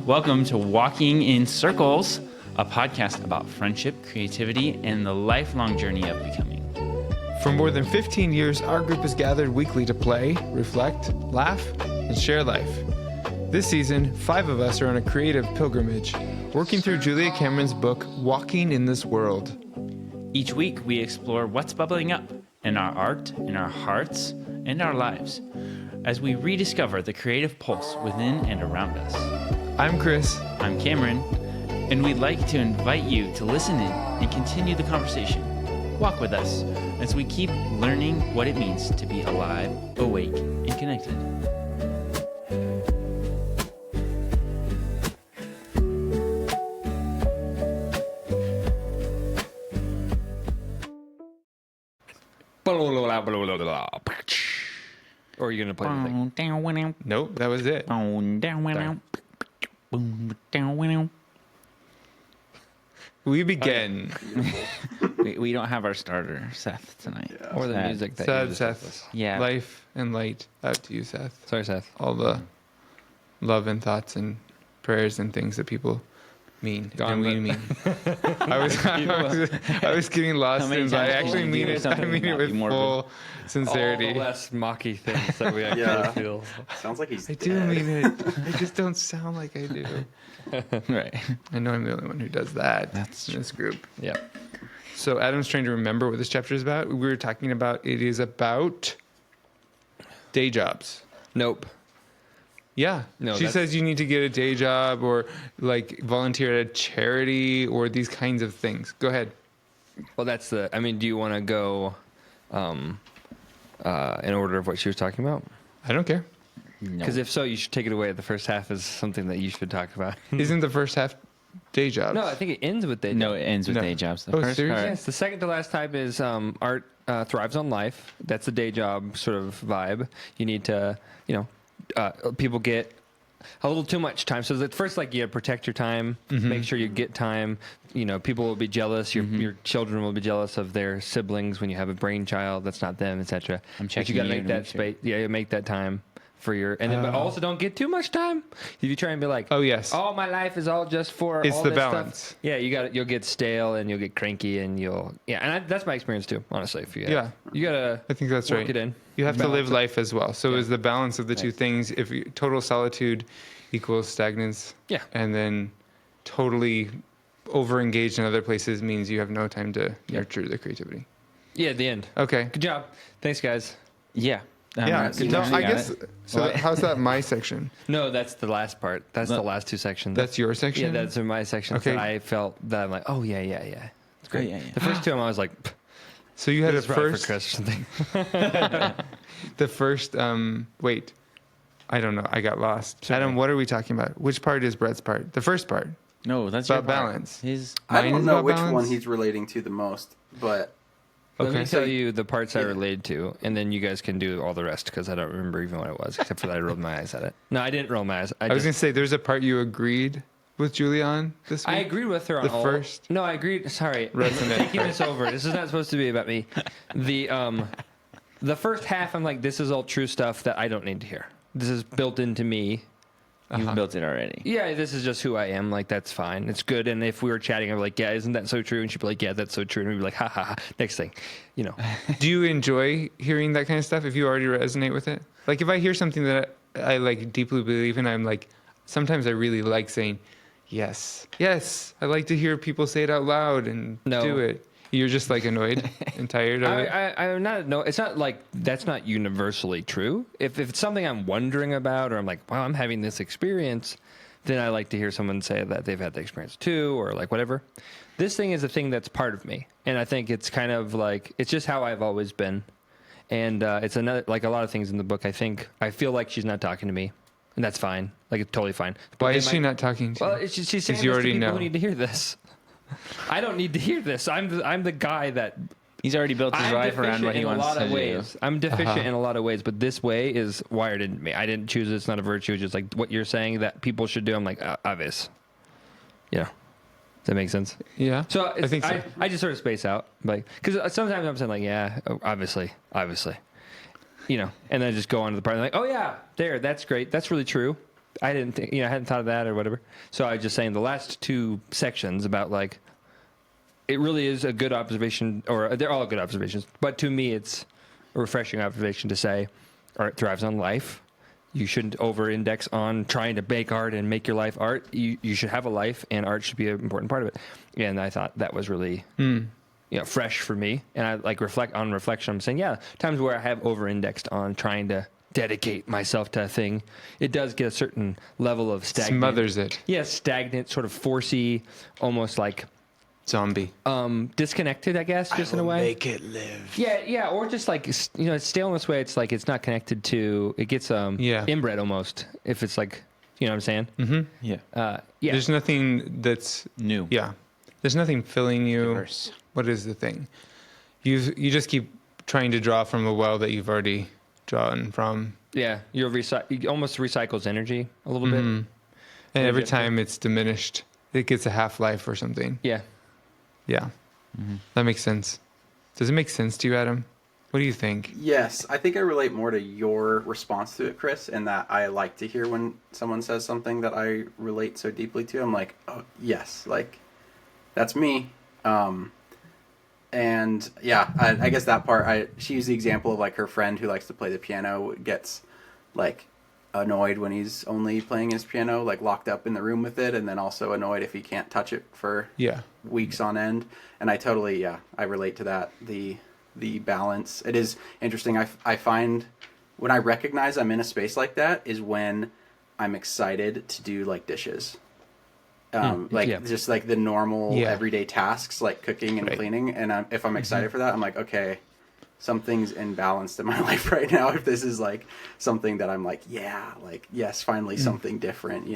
Welcome to Walking in Circles, a podcast about friendship, creativity, and the lifelong journey of becoming. For more than 15 years, our group has gathered weekly to play, reflect, laugh, and share life. This season, 5 of us are on a creative pilgrimage, working through Julia Cameron's book, Walking in This World. Each week, we explore what's bubbling up in our art, in our hearts, and our lives, as we rediscover the creative pulse within and around us. I'm Chris. I'm Cameron, and we'd like to invite you to listen in and continue the conversation. Walk with us as we keep learning what it means to be alive, awake, and connected. Or are you going to play the thing? Nope, that was it. We begin. We don't have our starter, Seth, tonight. Yeah. Or the Sad. music that Sad you just Seth. Yeah. Life and light out to you, Seth. Sorry, Seth. All the love and thoughts and prayers and things that people mean. And we mean. I was getting lost many in, but I times actually will you mean do it. I something mean it not with be morbid? full sincerity. All the less mocky things that we actually Yeah. feel. Sounds like he's I do dead. mean it. I just don't sound like I do. Right. I know I'm the only one who does that That's in this group. Yeah. So Adam's trying to remember what this chapter is about. We were talking about it is about day jobs. Nope. Yeah. No, she that's- says you need to get a day job or like volunteer at a charity or these kinds of things. Go ahead. Well, that's the. I mean, do you want to go in order of what she was talking about? I don't care. Because if so, you should take it away. The first half is something that you should talk about. Isn't the first half day jobs? No, I think it ends with day. No, it ends with No. day jobs. The Oh, first seriously? part. Yes, the second to last type is art thrives on life. That's a day job sort of vibe. You need to, people get a little too much time. So at first, like, you gotta protect your time, make sure you get time. People will be jealous. Your children will be jealous of their siblings when you have a brainchild that's not them, etc. I'm But checking you gotta you make to that make sure. space. Yeah, you make that time for your, and then but also don't get too much time. If you try and be like, Oh, yes. all my life is all just for It's all the this balance. stuff. Yeah, you'll get stale and you'll get cranky and that's my experience too. Honestly, if you gotta I think that's work right. it in. You have to Balance live it. life as well. So Yeah. is the balance of the two Right. things. If total solitude equals stagnance, Yeah. and then totally over-engaged in other places means you have no time to nurture the creativity. Yeah, at the end. Okay. Good job. Thanks, guys. Yeah. Yeah. good No, news, I you got guess. it. So What? how's that my section? No, that's the last part. That's No. the last two sections. That's your section. yeah, that's in my section. Okay. That I felt that I'm like, oh yeah. It's great. Oh, yeah, yeah. The first two, I was like, "Pff, So you had this a is right first. for Chris or something. The first. Wait. I don't know. I got lost. Sorry. Adam, what are we talking about? Which part is Brett's part? The first part. No, that's About your part. balance. His. I Mine don't is know about which balance? one he's relating to the most, but Let me Okay. tell you the parts I related to, and then you guys can do all the rest because I don't remember even what it was, except for that I rolled my eyes at it. No, I didn't roll my eyes. I was just- gonna say there's a part you agreed with Julie on this week. I agreed with her on The all. first No, I agreed. Sorry, resonate taking part. this over. This is not supposed to be about me. The first half, I'm like, this is all true stuff that I don't need to hear. This is built into me. You've built it already. Yeah, this is just who I am. Like, that's fine. It's good. And if we were chatting, I'd be like, yeah, isn't that so true? And she'd be like, yeah, that's so true. And we'd be like, ha ha ha. Next thing, Do you enjoy hearing that kind of stuff if you already resonate with it? Like if I hear something that I like deeply believe in, I'm like, sometimes I really like saying, yes, I like to hear people say it out loud and No. do it. You're just like annoyed and tired of it? I'm not. No, it's not like that's not universally true. If it's something I'm wondering about, or I'm like, wow, I'm having this experience, then I like to hear someone say that they've had the experience too, or like whatever. This thing is a thing that's part of me, and I think it's kind of like it's just how I've always been, and it's another like a lot of things in the book. I feel like she's not talking to me, and that's fine. Like it's totally fine. But Why they is she might- not talking to Well, you? she's saying Because you this to already people know. who need to hear this. I don't need to hear this. I'm the guy that He's already built his I'm life around deficient what he in a wants lot to of ways. do. I'm deficient in a lot of ways, but this way is wired in me. I didn't choose it. It's not a virtue. It's just like what you're saying that people should do. I'm like, obvious. Yeah. Does that make sense? Yeah. So I think so. I just sort of space out, like, because sometimes I'm saying like, yeah, obviously, and then I just go on to the part like, oh yeah, that's great, that's really true. I didn't think, I hadn't thought of that or whatever. So I was just saying the last two sections about like, it really is a good observation, or they're all good observations. But to me, it's a refreshing observation to say art thrives on life. You shouldn't over-index on trying to make art and make your life art. You should have a life, and art should be an important part of it. And I thought that was really, fresh for me. And I like on reflection, I'm saying, times where I have over-indexed on trying to dedicate myself to a thing, it does get a certain level of stagnant. Smothers it. Yeah, stagnant, sort of forcey, almost like Zombie. disconnected, I guess, just in a way. Make it live. Yeah, or just like, it's stale in this way. It's like it's not connected to. It gets inbred almost. If it's like, you know what I'm saying? Mm-hmm. Yeah. Yeah. There's nothing that's New. Yeah. There's nothing filling you. Diverse. What is the thing? You just keep trying to draw from a well that you've already drawn from. Yeah, you almost recycles energy a little bit. And every time it's diminished, it gets a half-life or something. Yeah. Yeah. That makes sense. Does it make sense to you, Adam? What do you think? Yes, I think I relate more to your response to it, Chris, and that I like to hear when someone says something that I relate so deeply to. I'm like, oh, yes, like, that's me. And yeah, I guess that part, she used the example of like her friend who likes to play the piano gets like annoyed when he's only playing his piano, like locked up in the room with it, and then also annoyed if he can't touch it for weeks on end. And I totally, I relate to that. The balance. It is interesting. I find when I recognize I'm in a space like that is when I'm excited to do like dishes. Just like the normal everyday tasks like cooking and cleaning. And if I'm excited for that, I'm like, okay, something's imbalanced in my life right now. If this is like something that I'm like, yes, finally something different,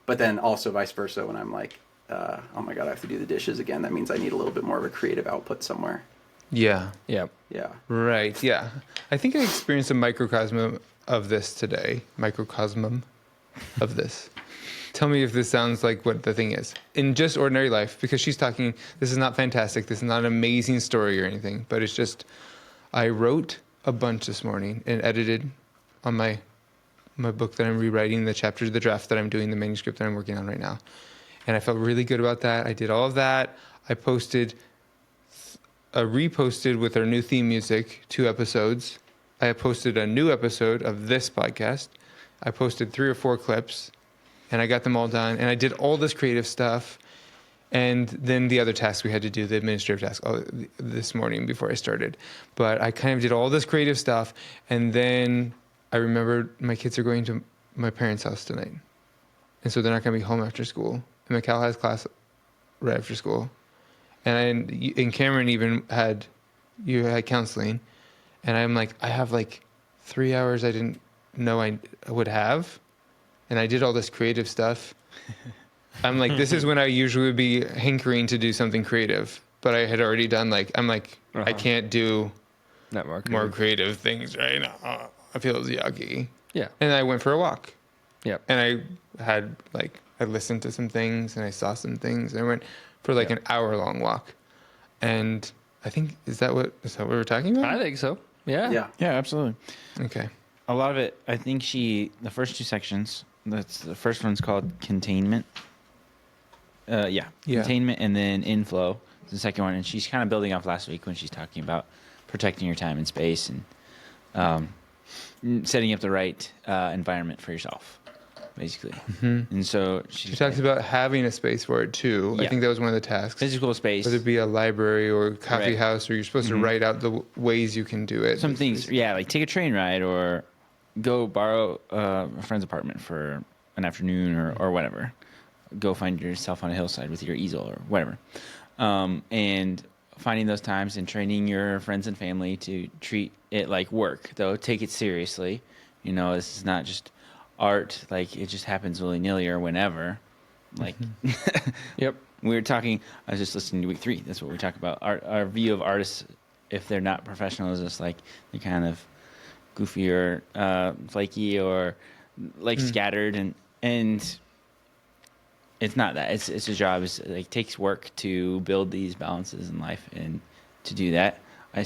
but then also vice versa. When I'm like, oh my God, I have to do the dishes again. That means I need a little bit more of a creative output somewhere. Yeah. Yeah. Yeah. Right. Yeah. I think I experienced a microcosm of this today. Microcosm of this. Tell me if this sounds like what the thing is. In just ordinary life, because she's talking, this is not fantastic. This is not an amazing story or anything, but it's just, I wrote a bunch this morning and edited on my book that I'm rewriting, the chapters of the draft that I'm doing, the manuscript that I'm working on right now. And I felt really good about that. I did all of that. I reposted with our new theme music 2 episodes. I posted a new episode of this podcast. I posted 3 or 4 clips, and I got them all done. And I did all this creative stuff. And then the other tasks we had to do, the administrative task, this morning before I started. But I kind of did all this creative stuff. And then I remembered my kids are going to my parents' house tonight. And so they're not going to be home after school. And Mikal has class right after school. And Cameron even had counseling. And I'm like, I have like 3 hours I didn't know I would have. And I did all this creative stuff. I'm like, this is when I usually would be hankering to do something creative. But I had already done I can't do more creative things right now. I feel yucky. Yeah. And I went for a walk. Yeah. And I had I listened to some things and I saw some things. And I went for an hour-long walk. And I think, is that what we're talking about? I think so. Yeah. Yeah, absolutely. Okay. A lot of it, I think the first 2 sections, the first one's called containment. Containment, and then inflow is the second one. And she's kind of building off last week when she's talking about protecting your time and space and setting up the right environment for yourself, basically. Mm-hmm. And so she talks about having a space for it too. Yeah. I think that was one of the tasks. Physical space. Whether it be a library or coffee house, or you're supposed to write out the ways you can do it. Some things, like take a train ride or go borrow a friend's apartment for an afternoon or whatever. Go find yourself on a hillside with your easel or whatever. And finding those times and training your friends and family to treat it like work, though. Take it seriously. This is not just art, it just happens willy-nilly or whenever. Yep. We were talking, I was just listening to week 3. That's what we talk about. Our view of artists, if they're not professional, is just they're kind of goofy or flaky or scattered, and it's not that. It's a job. It takes work to build these balances in life, and to do that, I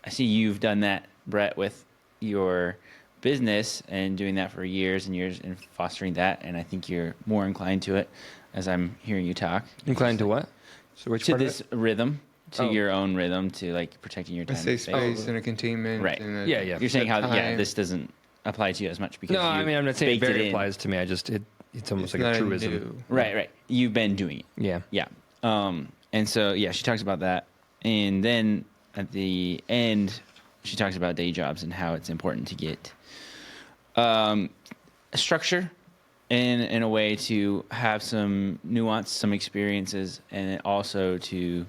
see you've done that, Brett, with your business and doing that for years and years and fostering that. And I think you're more inclined to it as I'm hearing you talk. Inclined to what? So which To part of this it? rhythm, to Oh. your own rhythm, to like protecting your A time. safe and space. space and a containment. Right. And Yeah, yeah. You're saying how time. this doesn't apply to you as much because No, I mean I'm not saying it baked very in. applies to me. I just it's almost It's like a not truism. new. Right. You've been doing it. Yeah. Yeah. And so yeah, she talks about that, and then at the end, she talks about day jobs and how it's important to get a structure in a way to have some nuance, some experiences, and also to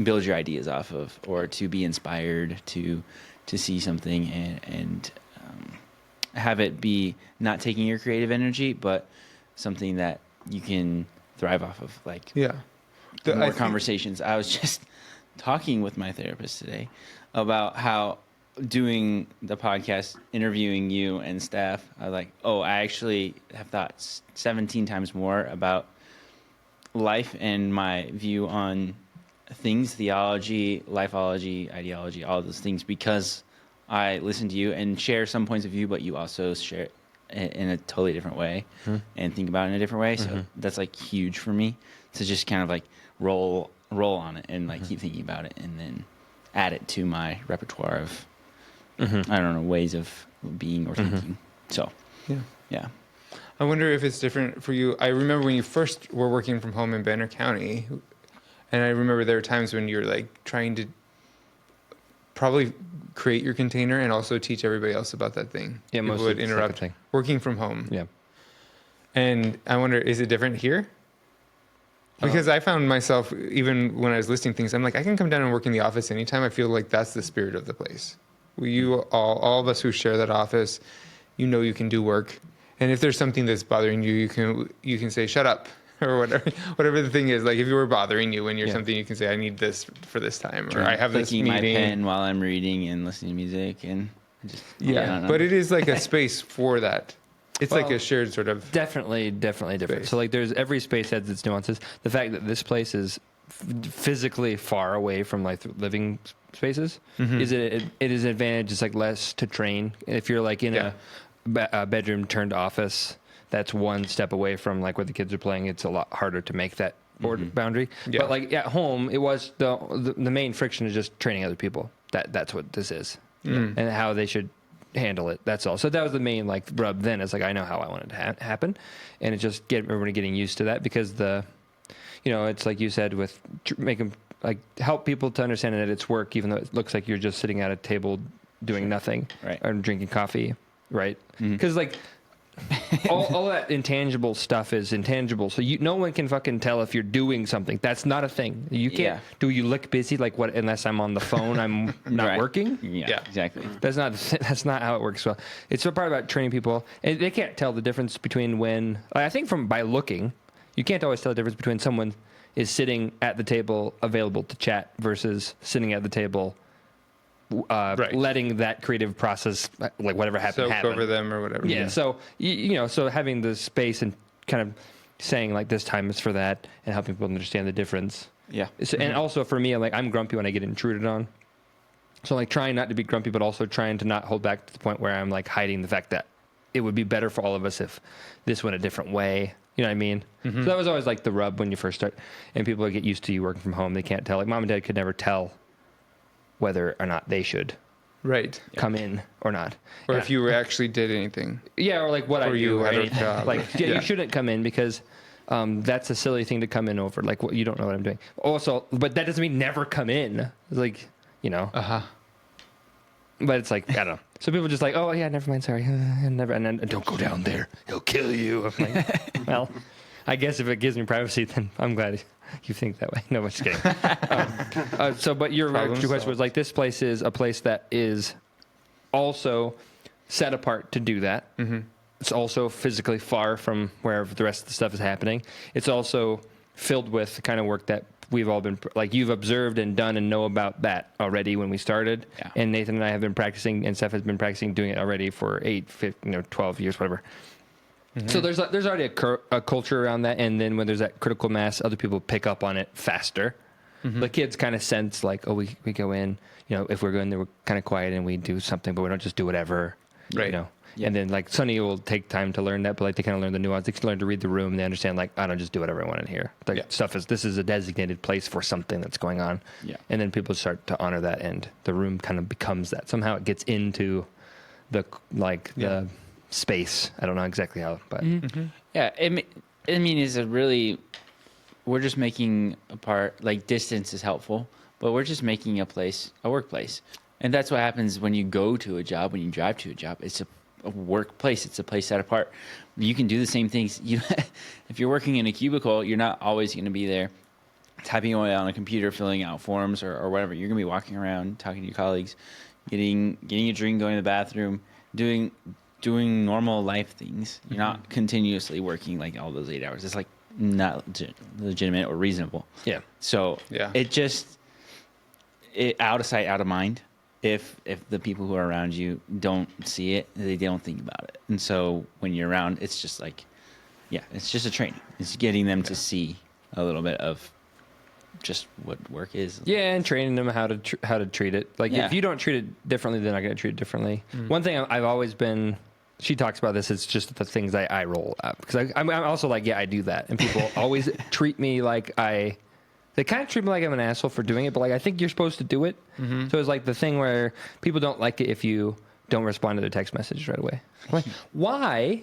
build your ideas off of, or to be inspired to see something and have it be not taking your creative energy, but something that you can thrive off of, like Yeah. I more think- conversations. I was just talking with my therapist today about how doing the podcast, interviewing you and Steph, I was like, oh, I actually have thought 17 times more about life and my view on things, theology, lifeology, ideology, all those things, because I listen to you and share some points of view, but you also share it in a totally different way and think about it in a different way. So that's like huge for me to just kind of like roll on it and like keep thinking about it and then add it to my repertoire of I don't know, ways of being or thinking. So yeah. I wonder if it's different for you. I remember when you first were working from home in Banner County, and I remember there were times when you're like trying to probably create your container and also teach everybody else about that thing. Yeah, People mostly would the second interrupt thing. working from home. Yeah. And I wonder, is it different here? Because I found myself, even when I was listing things, I'm like, I can come down and work in the office anytime. I feel like that's the spirit of the place. You all of us who share that office, you know you can do work. And if there's something that's bothering you, you can say, shut up, or whatever the thing is. Like if you were bothering you when you're something, you can say, I need this for this time, or I have this Clicking meeting. my pen while I'm reading and listening to music and just I don't know. But it is like a space for that. It's like Well, a shared sort of. Definitely different. Space. So like there's every space has its nuances. The fact that this place is physically far away from like living spaces is it is an advantage. It's like less to train. If you're like in a bedroom turned office, that's one step away from like where the kids are playing. It's a lot harder to make that boundary. Yeah. But like at home, it was the main friction is just training other people. That's what this is, and how they should handle it. That's all. So that was the main like rub. Then it's like I know how I want it to happen, and it just get everybody getting used to that because it's like you said with make them like help people to understand that it's work, even though it looks like you're just sitting at a table doing nothing, Right. or drinking coffee, right? Because like all that intangible stuff is intangible, so no one can fucking tell if you're doing something. That's not a thing. You can't. Yeah. Do you look busy? Like what? Unless I'm on the phone, I'm not Right. working. Yeah, exactly. That's not how it works. Well, it's a part about training people, and they can't tell the difference between when. I think by looking, you can't always tell the difference between someone is sitting at the table available to chat versus sitting at the table, Right. letting that creative process, like whatever happened, Soak happen. over them or whatever. Yeah. So so having the space and kind of saying like this time is for that, and helping people understand the difference. Yeah. So, and also for me, like I'm grumpy when I get intruded on. So like trying not to be grumpy, but also trying to not hold back to the point where I'm like hiding the fact that it would be better for all of us if this went a different way. You know what I mean? So that was always like the rub when you first start, and people get used to you working from home. They can't tell. Like mom and dad could never tell whether or not they should Right. come in or not. Or And if you actually did anything. yeah, or like what I Or do, you or had a anything. job. Like, yeah, Yeah. you shouldn't come in because that's a silly thing to come in over. Like, you don't know what I'm doing. Also, but that doesn't mean never come in. It's like, but it's like, I don't know. So people just like, oh yeah, never mind, sorry, never, and then don't go down there, he'll kill you. I'm like, well, I guess if it gives me privacy, then I'm glad you think that way. No, I'm just kidding. But your Problem question solved. was like, this place is a place that is also set apart to do that. Mm-hmm. It's also physically far from wherever the rest of the stuff is happening. It's also filled with the kind of work that we've all been, like you've observed and done and know about that already when we started. Yeah. And Nathan and I have been practicing, and Steph has been practicing doing it already for 12 years, whatever. Mm-hmm. So there's already a culture around that, and then when there's that critical mass, other people pick up on it faster. Mm-hmm. The kids kind of sense like, oh, we go in, if we're going there, we're kind of quiet and we do something, but we don't just do whatever. Right. You know, Yeah. and then like Sunny will take time to learn that, but like they kind of learn the nuance. They can learn to read the room and they understand like I don't just do whatever I want in here. Like Yeah. this is a designated place for something that's going on. Yeah. And then people start to honor that, and the room kind of becomes that. Somehow it gets into the the space. I don't know exactly how, but Yeah, I mean, is a really, we're just making a part, like distance is helpful, but we're just making a workplace. And that's what happens when you go to a job, when you drive to a job. It's a workplace. It's a place set apart. You can do the same things. If you're working in a cubicle, you're not always going to be there typing away on a computer, filling out forms or whatever. You're going to be walking around, talking to your colleagues, getting a drink, going to the bathroom, doing normal life things. You're not continuously working like all those 8 hours. It's like not legitimate or reasonable. yeah. So Yeah. it out of sight, out of mind. If the people who are around you don't see it, they don't think about it. And so when you're around, it's just like, yeah, it's just a training. It's getting them to see a little bit of just what work is. Yeah, and training them how to treat it. Like Yeah. if you don't treat it differently, they're not going to treat it differently. One thing I've always been. She talks about this. It's just the things I roll up because I'm also like, yeah, I do that, and people always treat me like They kind of treat me like I'm an asshole for doing it, but like I think you're supposed to do it. So it's like the thing where people don't like it if you don't respond to their text message right away. Like, why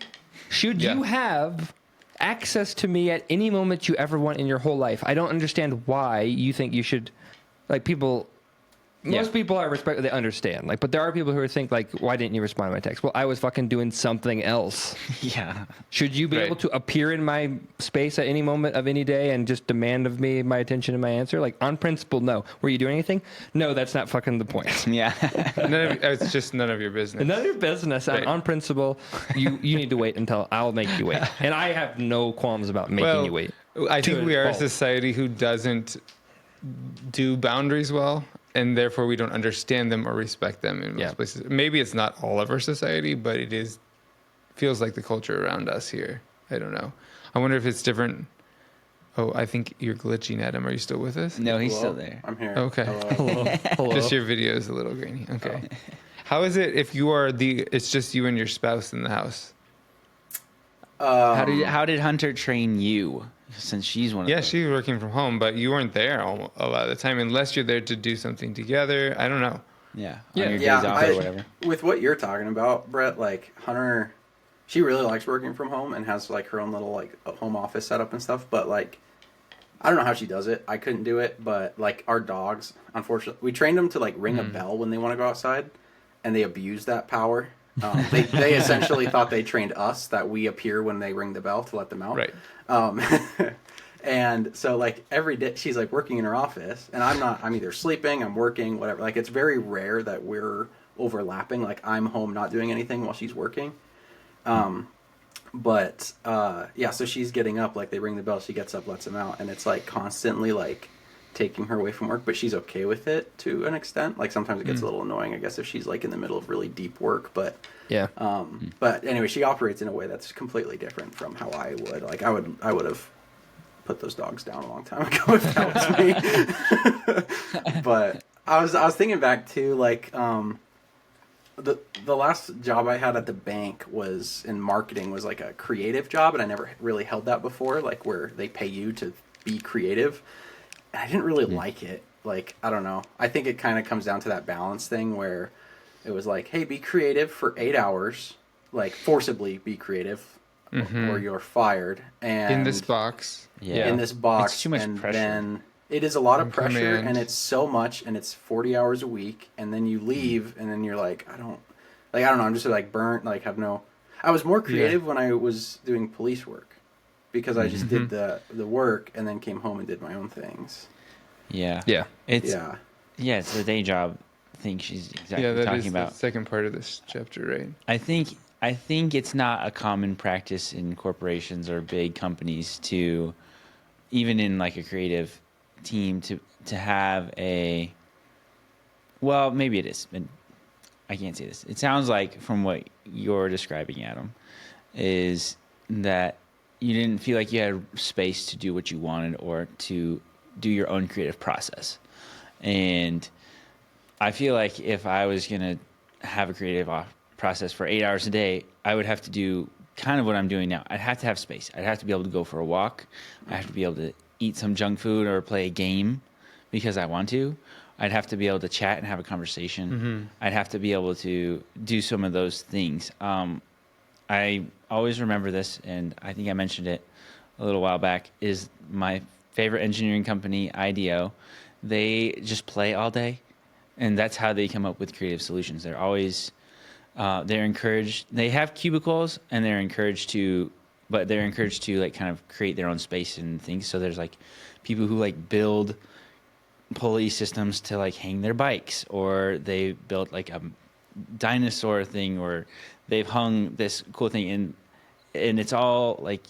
should you have access to me at any moment you ever want in your whole life? I don't understand why you think you should. Like people, most people I respect, they understand. Like, but there are people who think like, why didn't you respond to my text? Well, I was fucking doing something else. Yeah. Should you be able to appear in my space at any moment of any day and just demand of me my attention and my answer? Like, on principle, no. Were you doing anything? No, that's not fucking the point. Yeah. It's just none of your business. None of your business. Right. On principle, you need to wait until I'll make you wait. And I have no qualms about making you wait. I think To we are a fault. society who doesn't do boundaries well, and therefore we don't understand them or respect them in most places. Maybe it's not all of our society, but it feels like the culture around us here. I don't know. I wonder if it's different. Oh, I think you're glitching, Adam. Are you still with us? No, he's Hello? still there. I'm here. Okay. Hello. Hello. Just your video is a little grainy. Okay. How is it if you are it's just you and your spouse in the house? How did Hunter train you? Since she's one of Yeah, those. she's working from home, but you weren't there a lot of the time unless you're there to do something together. I don't know. Yeah. Yeah. On your Yeah, days off or whatever. with what you're talking about, Brett, like Hunter, she really likes working from home and has like her own little like home office setup and stuff. But like, I don't know how she does it. I couldn't do it. But like our dogs, unfortunately, we trained them to like ring a bell when they want to go outside, and they abuse that power. They essentially thought they trained us that we appear when they ring the bell to let them out. Right. And so like every day she's like working in her office and I'm either sleeping, I'm working, whatever. Like it's very rare that we're overlapping. Like I'm home not doing anything while she's working. So she's getting up, like they ring the bell, she gets up, lets them out, and it's like constantly like taking her away from work, but she's okay with it to an extent. Like sometimes it gets a little annoying, I guess, if she's like in the middle of really deep work, but but anyway, she operates in a way that's completely different from how I would. Like I would have put those dogs down a long time ago if that was me. But I was thinking back to like the last job I had at the bank was in marketing, was like a creative job, and I never really held that before, like where they pay you to be creative. And I didn't really like it. Like, I don't know. I think it kind of comes down to that balance thing where it was like, hey, be creative for 8 hours, like forcibly be creative, or you're fired. And In this box. Yeah. in this box. It's too much and pressure. Then it is a lot of pressure, Command. and it's so much, and it's 40 hours a week, and then you leave, and then you're like, I don't know, I'm just like burnt, like have no. I was more creative when I was doing police work, because I just did the work and then came home and did my own things. Yeah. Yeah. It's the day job thing she's exactly Yeah, that talking is about. the second part of this chapter, right? I think it's not a common practice in corporations or big companies to, even in like a creative team, to have a. Well, maybe it is, and I can't say this. It sounds like from what you're describing, Adam, is that you didn't feel like you had space to do what you wanted or to do your own creative process. And I feel like if I was going to have a creative process for 8 hours a day, I would have to do kind of what I'm doing now. I'd have to have space. I'd have to be able to go for a walk. I have to be able to eat some junk food or play a game because I want to. I'd have to be able to chat and have a conversation. I'd have to be able to do some of those things. I always remember this, and I think I mentioned it a little while back, is my favorite engineering company, IDEO. They just play all day, and that's how they come up with creative solutions. They're always, they're encouraged. They have cubicles, and they're encouraged to like kind of create their own space and things. So there's like people who like build pulley systems to like hang their bikes, or they built like a dinosaur thing, or they've hung this cool thing, and it's all like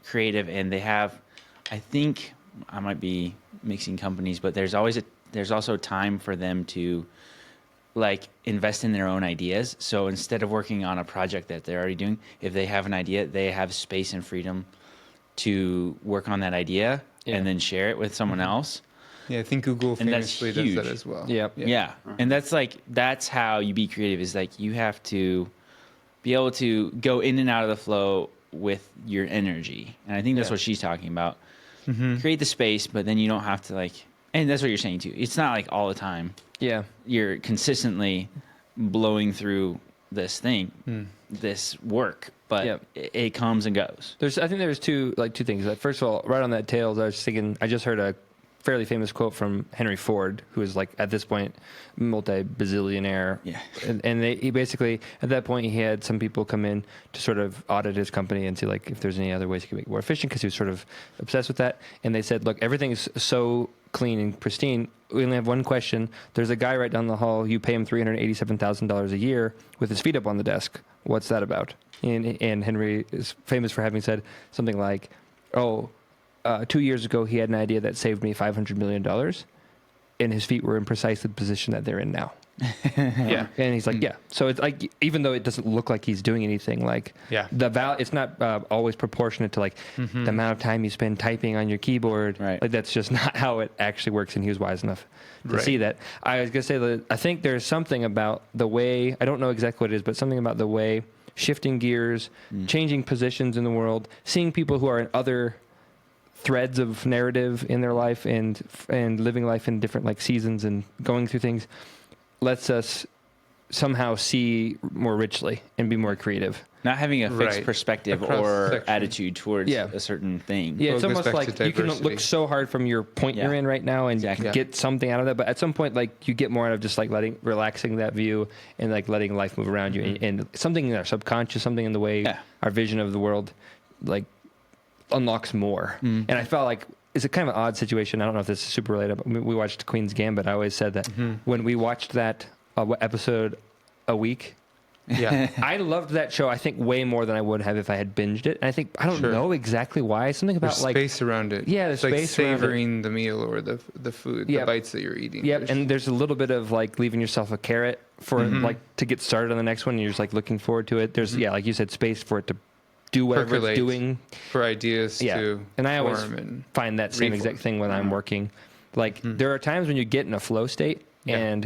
creative. And they have, I think I might be mixing companies, but there's also time for them to like invest in their own ideas. So instead of working on a project that they're already doing, if they have an idea, they have space and freedom to work on that idea and then share it with someone else. Yeah, I think Google famously does that as well. Yeah. And that's how you be creative, is like you have to be able to go in and out of the flow with your energy. And I think that's what she's talking about. Create the space, but then you don't have to like, and that's what you're saying too. It's not like all the time. Yeah. You're consistently blowing through this thing, this work, but it comes and goes. I think there's two things. Like, first of all, right on that tails, I was thinking, I just heard a fairly famous quote from Henry Ford, who is like at this point multi-bazillionaire. Yeah. And he basically, at that point, he had some people come in to sort of audit his company and see like if there's any other ways he could make it more efficient, because he was sort of obsessed with that. And they said, look, everything's so clean and pristine. We only have one question. There's a guy right down the hall. You pay him $387,000 a year with his feet up on the desk. What's that about? And Henry is famous for having said something like, 2 years ago, he had an idea that saved me $500 million, and his feet were in precisely the position that they're in now. Yeah. And he's like, So it's like, even though it doesn't look like he's doing anything, like it's not always proportionate to like the amount of time you spend typing on your keyboard. Right. Like that's just not how it actually works. And he was wise enough to see that. I was going to say that I think there's something about the way, I don't know exactly what it is, but something about the way shifting gears, changing positions in the world, seeing people who are in other threads of narrative in their life and living life in different like seasons and going through things lets us somehow see more richly and be more creative. Not having a fixed perspective or attitude towards a certain thing. Yeah, it's Well, it almost goes back like to you can diversity. look so hard from your point you're in right now and get something out of that, but at some point like you get more out of just like relaxing that view and like letting life move around you and something in our subconscious, something in the way our vision of the world like unlocks more. And I felt like it's a kind of an odd situation. I don't know if this is super related, but we watched Queen's Gambit. I always said that when we watched that episode a week, I loved that show, I think, way more than I would have if I had binged it. And I don't know exactly why. Something about There's like space around it. Yeah, it's there's like space around it. savoring the meal or the food, the bites that you're eating. Yep, and there's a little bit of like leaving yourself a carrot for like to get started on the next one. And you're just like looking forward to it. There's like you said, space for it to do whatever it's doing, for ideas to and I always form find that same exact thing when I'm working. Like there are times when you get in a flow state and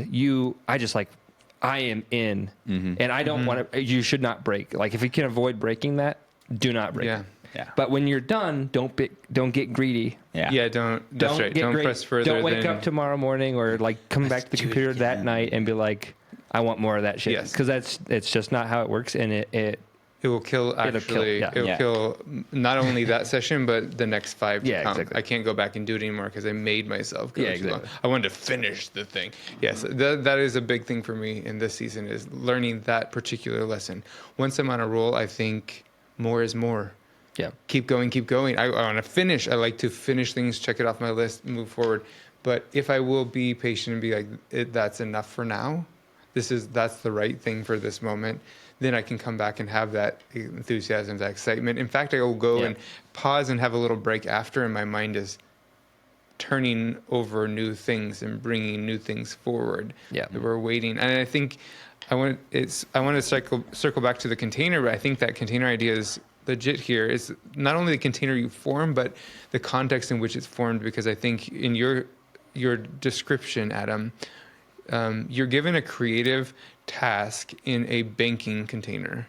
I am in, and I don't want to. You should not break. Like if you can avoid breaking that, do not break. Yeah. But when you're done, don't get greedy. Don't press further. Don't wake up tomorrow morning or like come back to the computer that night and be like, I want more of that shit. Because it's just not how it works, and it will kill. It'll kill not only that session, but the next 5 to come. Exactly. I can't go back and do it anymore because I made myself go too long. I wanted to finish the thing. Yes, that is a big thing for me in this season, is learning that particular lesson. Once I'm on a roll, I think more is more. Yeah. Keep going. I want to finish. I like to finish things, check it off my list, move forward. But if I will be patient and be like, that's enough for now. That's the right thing for this moment. Then I can come back and have that enthusiasm, that excitement. In fact, I will go and pause and have a little break after, and my mind is turning over new things and bringing new things forward. Yeah, that we're waiting. And I think I want to circle back to the container, but I think that container idea is legit here. It's not only the container you form, but the context in which it's formed. Because I think in your description, Adam, you're given a creative task in a banking container.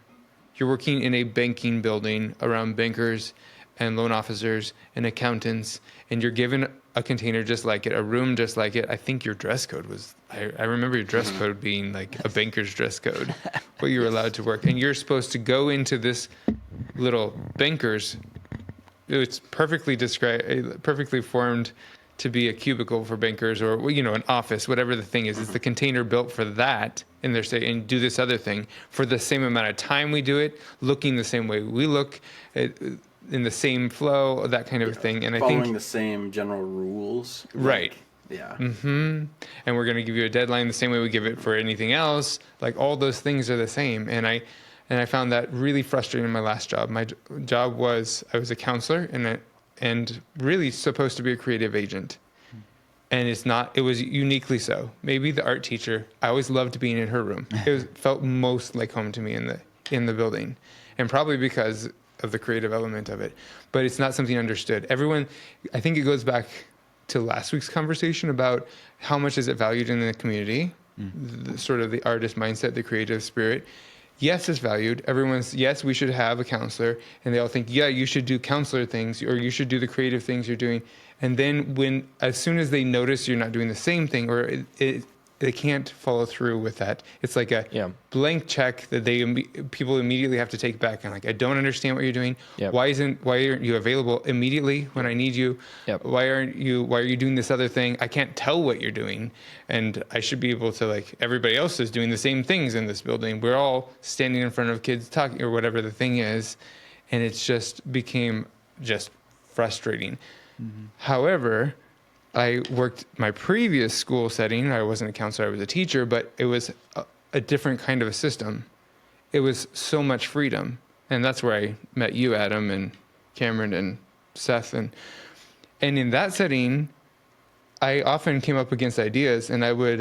You're working in a banking building around bankers and loan officers and accountants, and you're given a container just like it, a room just like it. I think your dress code was, I remember your dress code being like a banker's dress code, what you were allowed to work. And you're supposed to go into this little banker's, it's perfectly described, perfectly formed to be a cubicle for bankers, or an office, whatever the thing is. It's the container built for that, and they're saying, and do this other thing for the same amount of time we do it, looking the same way we look, in the same flow, that kind of thing. And I following think the same general rules. Right. Yeah. And we're going to give you a deadline the same way we give it for anything else. Like, all those things are the same. And I found that really frustrating in my last job. My job was, I was a counselor and really supposed to be a creative agent. And it was uniquely so. Maybe the art teacher, I always loved being in her room. Felt most like home to me in the building. And probably because of the creative element of it. But it's not something understood. Everyone, I think it goes back to last week's conversation about how much is it valued in the community, sort of the artist mindset, the creative spirit. Yes, it's valued. Yes, we should have a counselor. And they all think, yeah, you should do counselor things, or you should do the creative things you're doing. And then as soon as they notice you're not doing the same thing, or they can't follow through with that, it's like a blank check that people immediately have to take back. And like, I don't understand what you're doing. Yep. Why aren't you available immediately when I need you? Yep. Why are you doing this other thing? I can't tell what you're doing. And I should be able to, like, everybody else is doing the same things in this building. We're all standing in front of kids talking, or whatever the thing is. And it's just became just frustrating. However, I worked my previous school setting. I wasn't a counselor, I was a teacher, but it was a different kind of a system. It was so much freedom. And that's where I met you, Adam, and Cameron, and Seth. And in that setting, I often came up against ideas, and I would,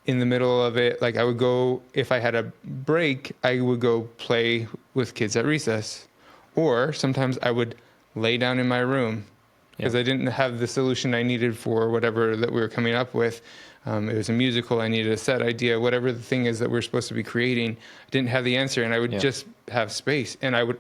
in the middle of it, like, I would go, if I had a break, I would go play with kids at recess. Or sometimes I would lay down in my room, because I didn't have the solution I needed for whatever that we were coming up with. It was a musical. I needed a set idea, whatever the thing is that we're supposed to be creating. I didn't have the answer, and I would just have space. And I would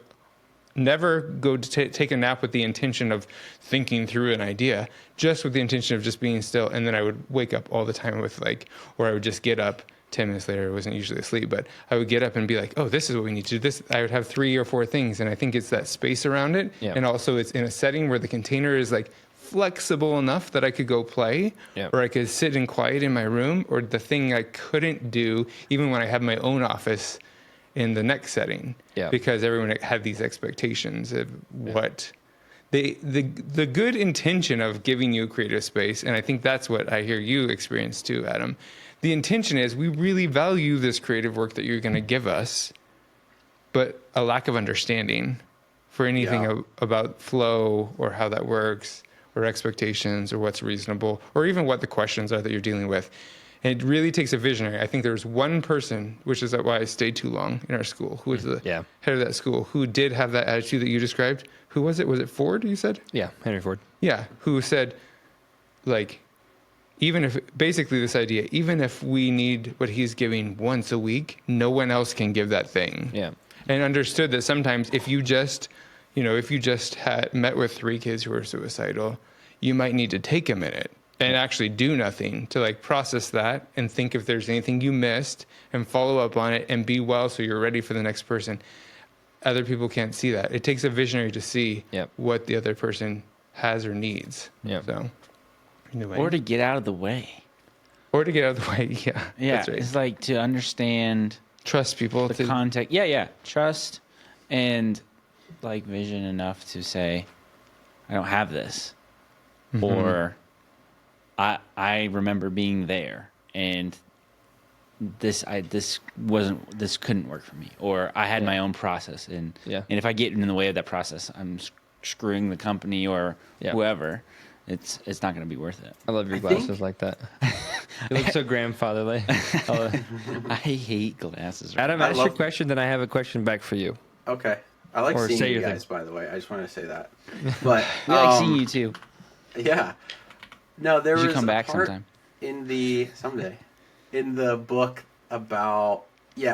never go to take a nap with the intention of thinking through an idea, just with the intention of just being still. And then I would wake up all the time with, like, or I would just get up 10 minutes later. I wasn't usually asleep, but I would get up and be like, oh, this is what we need to do. This, I would have 3 or 4 things. And I think it's that space around it. Yeah. And also it's in a setting where the container is, like, flexible enough that I could go play, or I could sit in quiet in my room, or the thing I couldn't do even when I had my own office in the next setting, because everyone had these expectations of what the good intention of giving you creative space. And I think that's what I hear you experience too, Adam. The intention is, we really value this creative work that you're going to give us, but a lack of understanding for anything about flow, or how that works, or expectations, or what's reasonable, or even what the questions are that you're dealing with. And it really takes a visionary. I think there was one person, which is why I stayed too long in our school, who was the head of that school, who did have that attitude that you described. Who was it? Was it Ford, you said? Yeah, Henry Ford. Yeah, who said, like, even if, basically this idea, even if we need what he's giving once a week, no one else can give that thing. Yeah. And understood that sometimes if you just had met with 3 kids who were suicidal, you might need to take a minute and actually do nothing to, like, process that and think if there's anything you missed and follow up on it and be well so you're ready for the next person. Other people can't see that. It takes a visionary to see what the other person has or needs. So, anyway. Or to get out of the way. Or to get out of the way, yeah. Yeah, that's right. it's like to understand... Trust people. The context. Yeah. Trust and, like, vision enough to say, I don't have this. Or I remember being there, and this couldn't work for me. Or I had my own process, and if I get in the way of that process, I'm screwing the company or whoever. It's not going to be worth it. I love your glasses like that. You look so grandfatherly. I hate glasses. Adam, ask your question, then I have a question back for you. Okay. I like Or seeing say you your guys, by the way. I just want to say that. But We like seeing you too. Yeah. No, there You should was come a back part sometime. someday. in the book about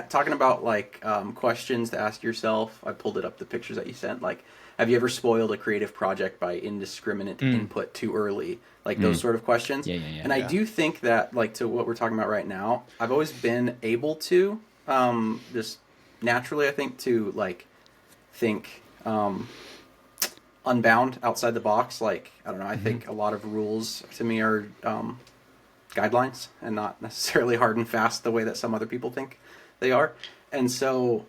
talking about like questions to ask yourself. I pulled it up, the pictures that you sent. Like, have you ever spoiled a creative project by indiscriminate input too early? Like those sort of questions. Yeah. And I do think that, like, to what we're talking about right now, I've always been able to just naturally, I think, to like think unbound, outside the box. Like, I don't know, I think a lot of rules to me are guidelines and not necessarily hard and fast the way that some other people think they are. And so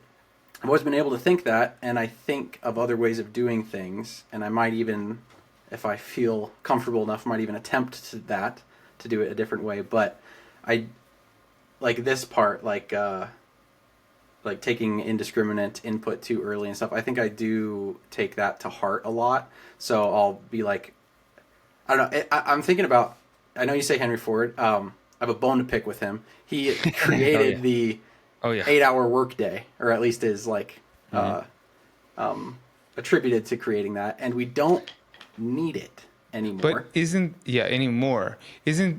I've always been able to think that, and I think of other ways of doing things, and I might even, if I feel comfortable enough, might even attempt to do it a different way. But I like this part, like taking indiscriminate input too early and stuff. I think I do take that to heart a lot. So I'll be like, I don't know. I'm thinking about. I know you say Henry Ford. I have a bone to pick with him. He created the 8-hour workday, or at least is like attributed to creating that, and we don't need it anymore. But isn't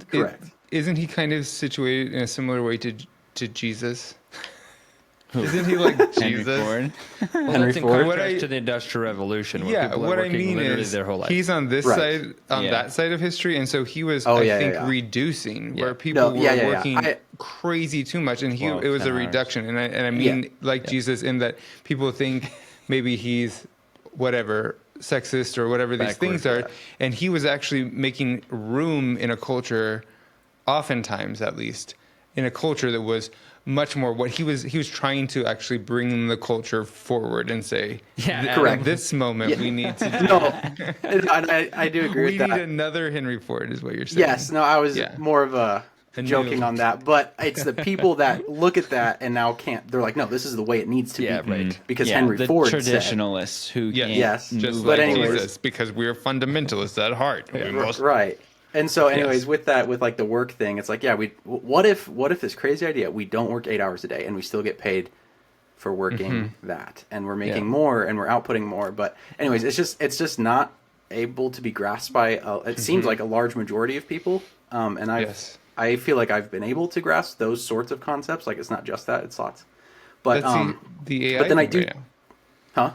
Correct. Isn't he kind of situated in a similar way to Jesus? Isn't he like Henry Jesus? Ford. Well, Henry that's in Ford? contrast to the Industrial Revolution, where Yeah, people are what I working mean literally is their whole life. he's on this Right. side, on Yeah. that side of history, and so he was, Oh, I yeah, think, yeah. reducing Yeah. where people No, yeah, were yeah, yeah. working crazy too much, and Well, it was 10 a hours. reduction. And I mean, Yeah. like Jesus, in that people think maybe he's whatever sexist or whatever these things are, Backward, and he was actually making room in a culture, oftentimes at least, in a culture that was much more what he was trying to actually bring the culture forward and say, Yeah, Correct. at this moment we need to do, No, and I do agree we with need that. another Henry Ford is what you're saying. Yes, no, I was Yeah. more of a A joking new- on that, but it's the people that look at that and now can't. They're like, no, this is the way it needs to Yeah, be, right. because Yeah, Henry the Ford said. traditionalists who Yes, can't Yes, move just But like anyways- Jesus, because we're fundamentalists at heart. We must- Right. And so, anyways, Yes. with that, with like the work thing, it's like, yeah, what if this crazy idea, we don't work 8 hours a day and we still get paid for working that, and we're making more and we're outputting more. But anyways, it's just not able to be grasped by. It seems like a large majority of people. And I feel like I've been able to grasp those sorts of concepts. Like, it's not just that; it's lots. But That's the AI but then I thing do, right now. huh?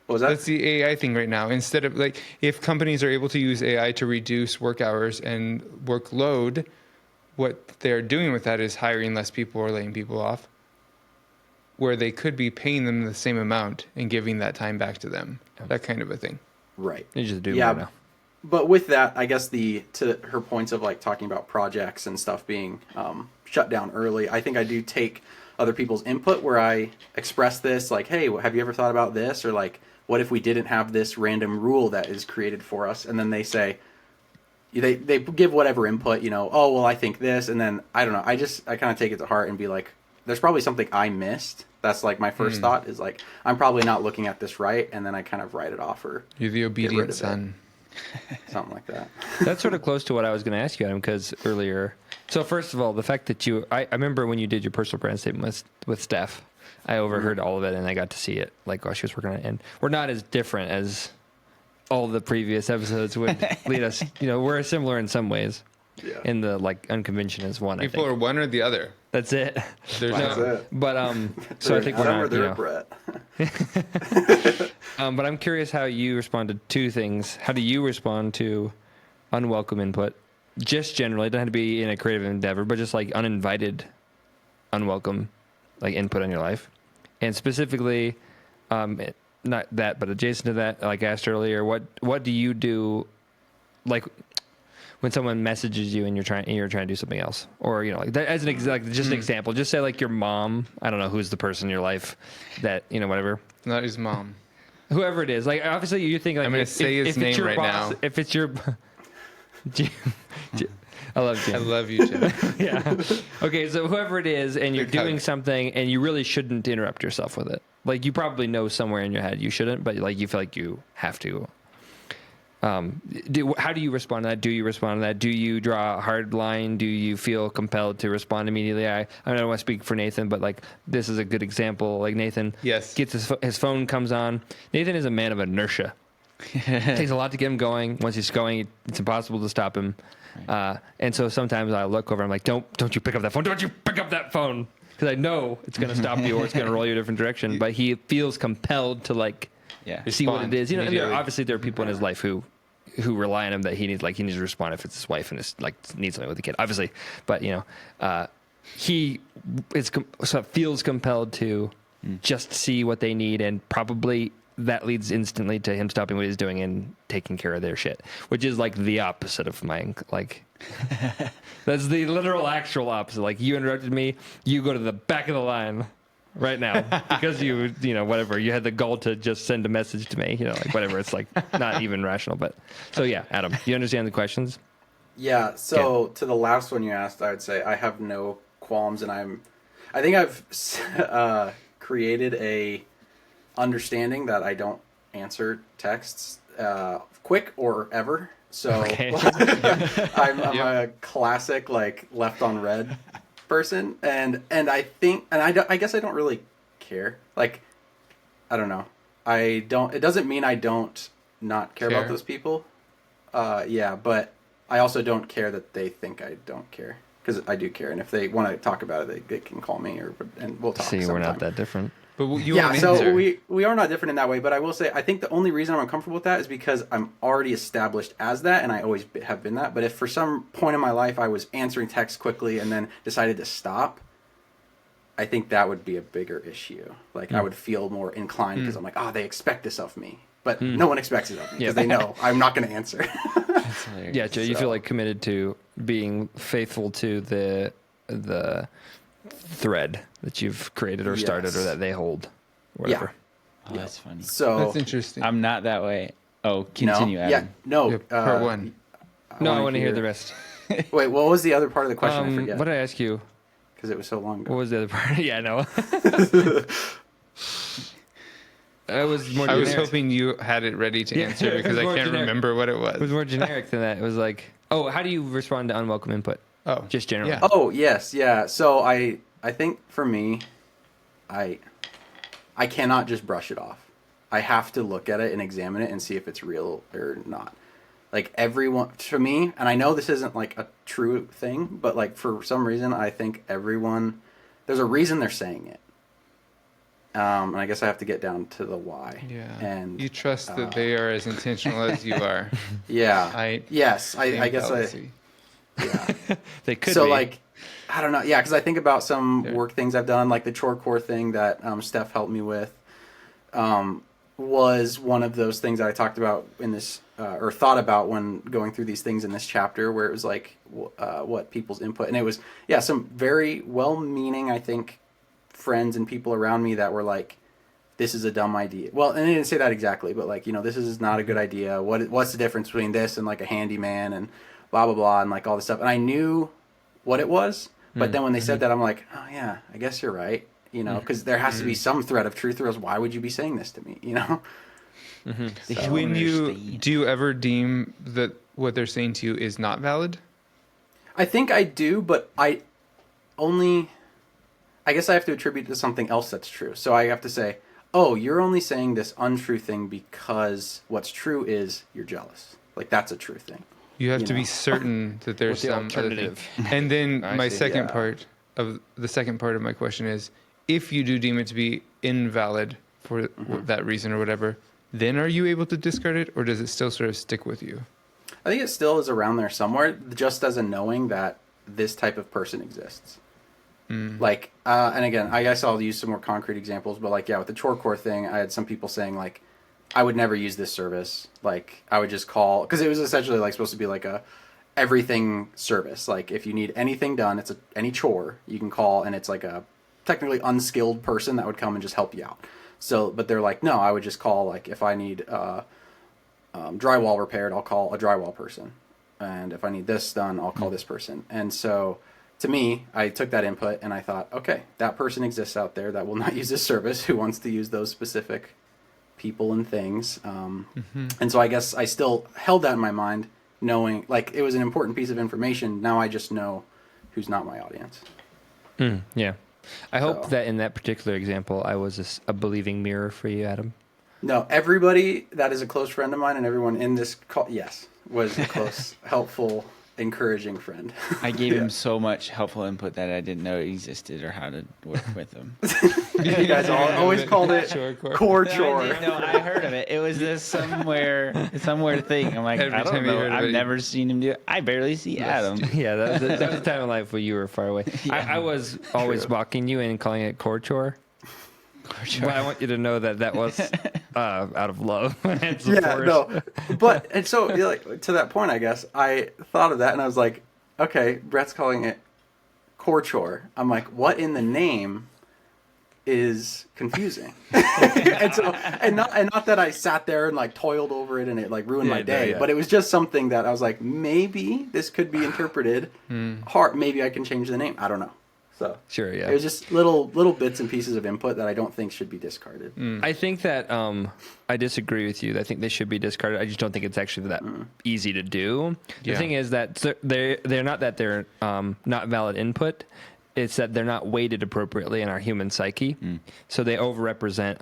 What was that? That's the AI thing right now. Instead of like, if companies are able to use AI to reduce work hours and workload, what they're doing with that is hiring less people or laying people off, where they could be paying them the same amount and giving that time back to them. That kind of a thing. Right. You just do Yeah. more now. But with that, I guess to her points of like talking about projects and stuff being shut down early, I think I do take other people's input where I express this, like, hey, have you ever thought about this? Or like, what if we didn't have this random rule that is created for us? And then they say, they give whatever input, oh, well, I think this. And then, I don't know, I kind of take it to heart and be like, there's probably something I missed. That's like my first thought is like, I'm probably not looking at this right. And then I kind of write it off or You're the rid obedient of it. son. something like that. That's sort of close to what I was going to ask you, Adam, because earlier. So first of all, the fact that I remember when you did your personal brand statement with Steph, I overheard all of it and I got to see it like while she was working on it. And we're not as different as all the previous episodes would lead us. We're similar in some ways. Yeah. In the like unconvention is one. People I are think. one or the other. That's it. There's That's no. it. But so I think we're Adam not. or they're Brett. But I'm curious how you respond to two things. How do you respond to unwelcome input? Just generally, it doesn't have to be in a creative endeavor, but just like uninvited, unwelcome, like input on your life, and specifically, not that, but adjacent to that, like I asked earlier, what do you do, like when someone messages you and you're trying to do something else, or like that, as an just an example, just say like your mom. I don't know who's the person in your life that whatever. Not his mom. Whoever it is, like obviously you think like I'm gonna say his it's name your right boss, now. If it's your, I love Jim. I love you, Jim. Yeah. Okay, so whoever it is, and you're Big hug. doing something, and you really shouldn't interrupt yourself with it. Like you probably know somewhere in your head you shouldn't, but like you feel like you have to. How do you respond to that? Do you respond to that? Do you draw a hard line? Do you feel compelled to respond immediately? I don't want to speak for Nathan, but like this is a good example. Like Nathan Yes. gets his phone comes on. Nathan is a man of inertia. It takes a lot to get him going. Once he's going, it's impossible to stop him. And so sometimes I look over, I'm like, don't you pick up that phone. Don't you pick up that phone. Because I know it's going to stop you or it's going to roll you a different direction. But he feels compelled to like see what it is. You know, and obviously there are people in his life who rely on him that he needs to respond if it's his wife and it's like needs something with the kid, obviously. But he feels compelled to just see what they need, and probably that leads instantly to him stopping what he's doing and taking care of their shit, which is like the opposite of my like. That's the literal actual opposite. Like, you interrupted me, you go to the back of the line right now because you whatever, you had the gall to just send a message to me, like whatever. It's like not even rational. But so yeah, Adam, you understand the questions? Yeah. So to the last one you asked, I would say I have no qualms, and I think I've created a understanding that I don't answer texts quick or ever. So okay. I'm a classic like left on red person, and I guess I don't really care. Like, I don't know. It doesn't mean I don't not care about those people. Yeah, but I also don't care that they think I don't care, because I do care, and if they want to talk about it, they can call me and we'll talk. See, sometime. We're not that different. But so we are not different in that way. But I will say, I think the only reason I'm uncomfortable with that is because I'm already established as that, and I always have been that. But if for some point in my life I was answering texts quickly and then decided to stop, I think that would be a bigger issue. Like, I would feel more inclined because I'm like, they expect this of me. But no one expects it of me because they know I'm not going to answer. Yeah, Joe, you feel like committed to being faithful to the thread that you've created or started or that they hold, whatever. Oh, that's funny. So that's interesting. I'm not that way. Oh, continue, Adam. Part one. I want to hear the rest. Wait, what was the other part of the question? I forget. What did I ask you? Because it was so long ago. What was the other part? Yeah, no. I was hoping you had it ready to answer because I can't remember what it was. It was more generic than that. It was like, how do you respond to unwelcome input? Oh, just generally. Yeah. Oh, yes, yeah. So I think for me, I cannot just brush it off. I have to look at it and examine it and see if it's real or not. Like, everyone, to me, and I know this isn't like a true thing, but like for some reason, I think everyone, there's a reason they're saying it. And I guess I have to get down to the why. Yeah. And you trust that they are as intentional as you are. Yeah. I guess fallacy. yeah. They could so be. Like, I don't know. Yeah, because I think about some work things I've done, like the chore core thing that Steph helped me with, was one of those things that I talked about in this, or thought about when going through these things in this chapter, where it was like what people's input, and it was some very well-meaning, I think, friends and people around me that were like, this is a dumb idea. Well, and they didn't say that exactly, but like, this is not a good idea. What's the difference between this and like a handyman and blah, blah, blah, and like all this stuff. And I knew what it was, but then when they said that, I'm like, oh yeah, I guess you're right. Because there has to be some thread of truth, or else why would you be saying this to me? So, When do you ever deem that what they're saying to you is not valid? I think I do, but I guess I have to attribute it to something else that's true. So I have to say, oh, you're only saying this untrue thing because what's true is you're jealous. Like, that's a true thing. You have to be certain that there's some alternative. And then the second part of my question is, if you do deem it to be invalid for that reason or whatever, then are you able to discard it, or does it still sort of stick with you? I think it still is around there somewhere, just as a knowing that this type of person exists. Like, and again, I guess I'll use some more concrete examples, but like, with the chore core thing, I had some people saying like, I would never use this service. Like, I would just call, because it was essentially like supposed to be like a everything service. Like, if you need anything done, it's any chore, you can call, and it's like a technically unskilled person that would come and just help you out. So, but they're like, no, I would just call, like, if I need drywall repaired, I'll call a drywall person. And if I need this done, I'll call this person. And so, to me, I took that input and I thought, okay, that person exists out there that will not use this service, who wants to use those specific people and things. And so I guess I still held that in my mind, knowing, like, it was an important piece of information. Now I just know who's not my audience. Yeah. I hope that in that particular example, I was a believing mirror for you, Adam. No, everybody that is a close friend of mine and everyone in this call, yes, was a close, helpful, encouraging friend. I gave Yeah. him so much helpful input that I didn't know it existed or how to work with him. You guys always called it core chore. No, I heard of it. It was this somewhere thing. I'm like, Every I time don't you know. heard of I've it, never seen him do it. I barely see Adam. Yeah, that was a time in life where you were far away. I was always mocking you and calling it core chore. But I want you to know that was out of love and support. Yeah, no, but and so like to that point, I guess I thought of that and I was like, okay, Brett's calling it core chore. I'm like, what in the name is confusing? and not that I sat there and like toiled over it and it like ruined my day, but it was just something that I was like, maybe this could be interpreted hard. Maybe I can change the name. I don't know. So Sure, yeah. it was just little bits and pieces of input that I don't think should be discarded. I think that I disagree with you. I think they should be discarded. I just don't think it's actually that easy to do. The Yeah. thing is that they're not that they're not valid input. It's that they're not weighted appropriately in our human psyche. So they overrepresent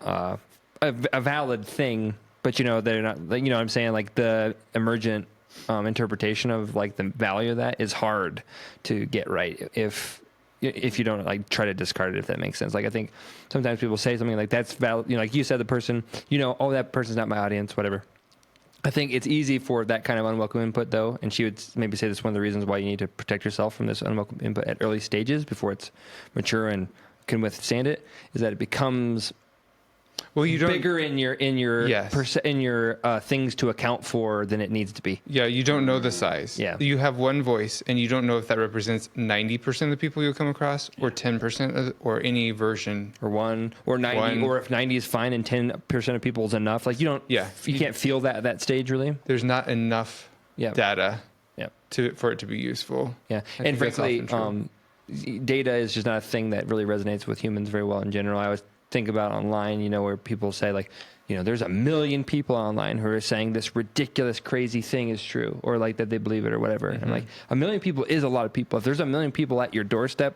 a valid thing, but they're not. You know what I'm saying? Like the emergent interpretation of like the value of that is hard to get right if you don't like try to discard it, if that makes sense. Like I think sometimes people say something like that's valid, like you said, the person, oh, that person's not my audience, whatever. I think it's easy for that kind of unwelcome input though, and she would maybe say that's one of the reasons why you need to protect yourself from this unwelcome input at early stages before it's mature and can withstand it, is that it becomes You don't. bigger in your Yes. in your things to account for than it needs to be. Yeah, you don't know the size. Yeah. You have one voice, and you don't know if that represents 90% of the people you'll come across, or 10%, or any version. Or 1 or 90, or if 90 is fine and 10% of people is enough. Like you can't feel that at that stage really. There's not enough Yeah. data Yeah. for it to be useful. Yeah. I And think that's frankly, often data is just not a thing that really resonates with humans very well in general. I always think about online, where people say like, there's 1 million people online who are saying this ridiculous, crazy thing is true, or like that they believe it or whatever. And like 1 million people is a lot of people. If there's 1 million people at your doorstep,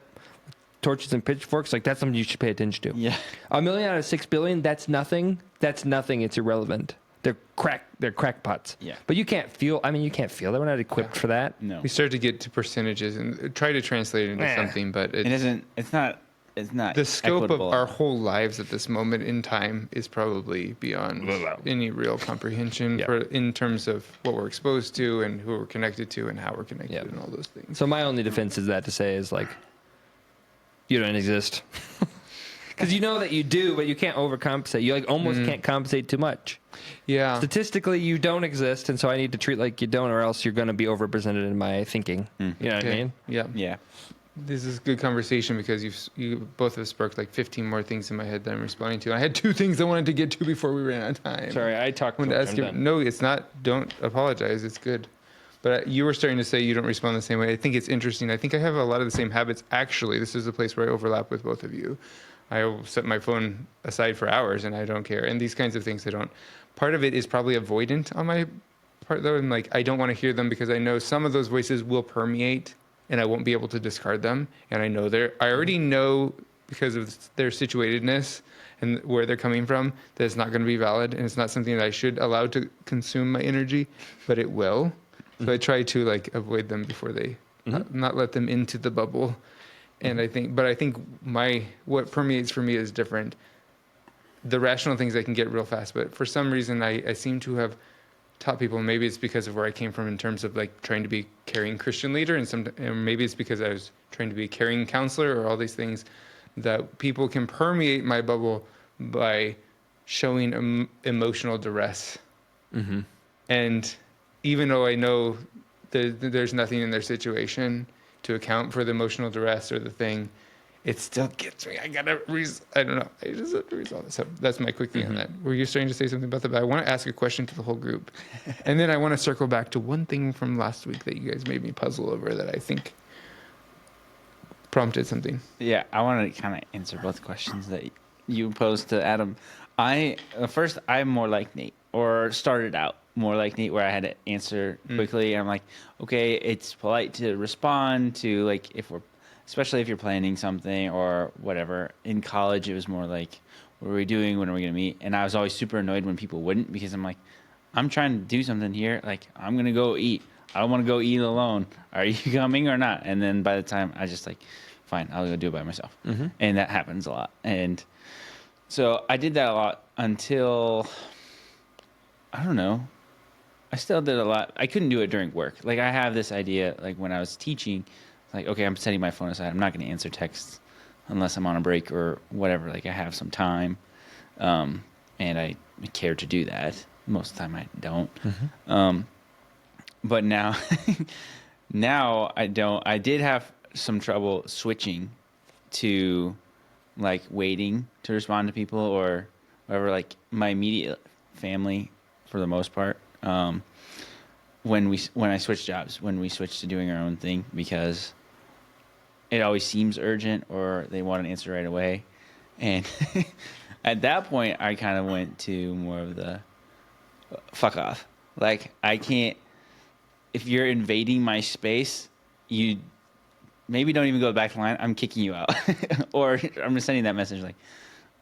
torches and pitchforks, like that's something you should pay attention to. Yeah. 1 million out of 6 billion, that's nothing. That's nothing. It's irrelevant. They're crackpots. Yeah. But you can't feel that. We're not equipped for that. No. We start to get to percentages and try to translate it into something, but It isn't. It's not. It's not. the scope equitable. of our whole lives at this moment in time is probably beyond any real comprehension in terms of what we're exposed to and who we're connected to and how we're connected and all those things. So my only defense is that to say is like, you don't exist. Because you know that you do, but you can't overcompensate. You like almost can't compensate too much. Yeah. Statistically, you don't exist, and so I need to treat like you don't, or else you're going to be overrepresented in my thinking. You know what I mean? Yeah. Yeah. This is good conversation because you both have sparked like 15 more things in my head that I'm responding to. I had 2 things I wanted to get to before we ran out of time. Sorry, I talked I wanted to ask you. No, it's not. Don't apologize. It's good. But you were starting to say you don't respond the same way. I think it's interesting. I think I have a lot of the same habits. Actually, this is a place where I overlap with both of you. I will set my phone aside for hours and I don't care. And these kinds of things I don't. Part of it is probably avoidant on my part, though. I'm like, I don't want to hear them because I know some of those voices will permeate and I won't be able to discard them. And I know I already know because of their situatedness and where they're coming from that it's not going to be valid and it's not something that I should allow to consume my energy, but it will. So I try to like avoid them before they not let them into the bubble. And I think what permeates for me is different. The rational things I can get real fast, but for some reason I seem to have taught people, maybe it's because of where I came from in terms of like trying to be a caring Christian leader, and maybe it's because I was trying to be a caring counselor or all these things, that people can permeate my bubble by showing emotional duress. And even though I know there's nothing in their situation to account for the emotional duress or the thing, it still gets me. I don't know. I just have to resolve it. So that's my quick thing on that. Were you starting to say something about that? But I want to ask a question to the whole group. And then I want to circle back to one thing from last week that you guys made me puzzle over that I think prompted something. Yeah, I want to kind of answer both questions that you posed to Adam. First, I'm more like Nate, or started out more like Nate, where I had to answer quickly. I'm like, okay, it's polite to respond to, like, especially if you're planning something or whatever. In college, it was more like, What are we doing? When are we going to meet? And I was always super annoyed when people wouldn't, because I'm like, I'm trying to do something here. Like, I'm going to go eat. I don't want to go eat alone. Are you coming or not? And then by the time I just like, fine, I'll go do it by myself. And that happens a lot. And so I did that a lot until, I don't know. I still did a lot. I couldn't do it during work. Like, I have this idea, like when I was teaching, like, okay, I'm setting my phone aside. I'm not going to answer texts unless I'm on a break or whatever. Like, I have some time. And I care to do that. Most of the time I don't. But now, now I don't. I did have some trouble switching to like waiting to respond to people or whatever. Like my immediate family, for the most part, when I switched jobs, when we switched to doing our own thing, because it always seems urgent or they want an answer right away, and at that point I kind of went to more of the fuck off. Like, I can't. If you're invading my space, you maybe don't even go back to the line. I'm kicking you out. Or I'm just sending that message like,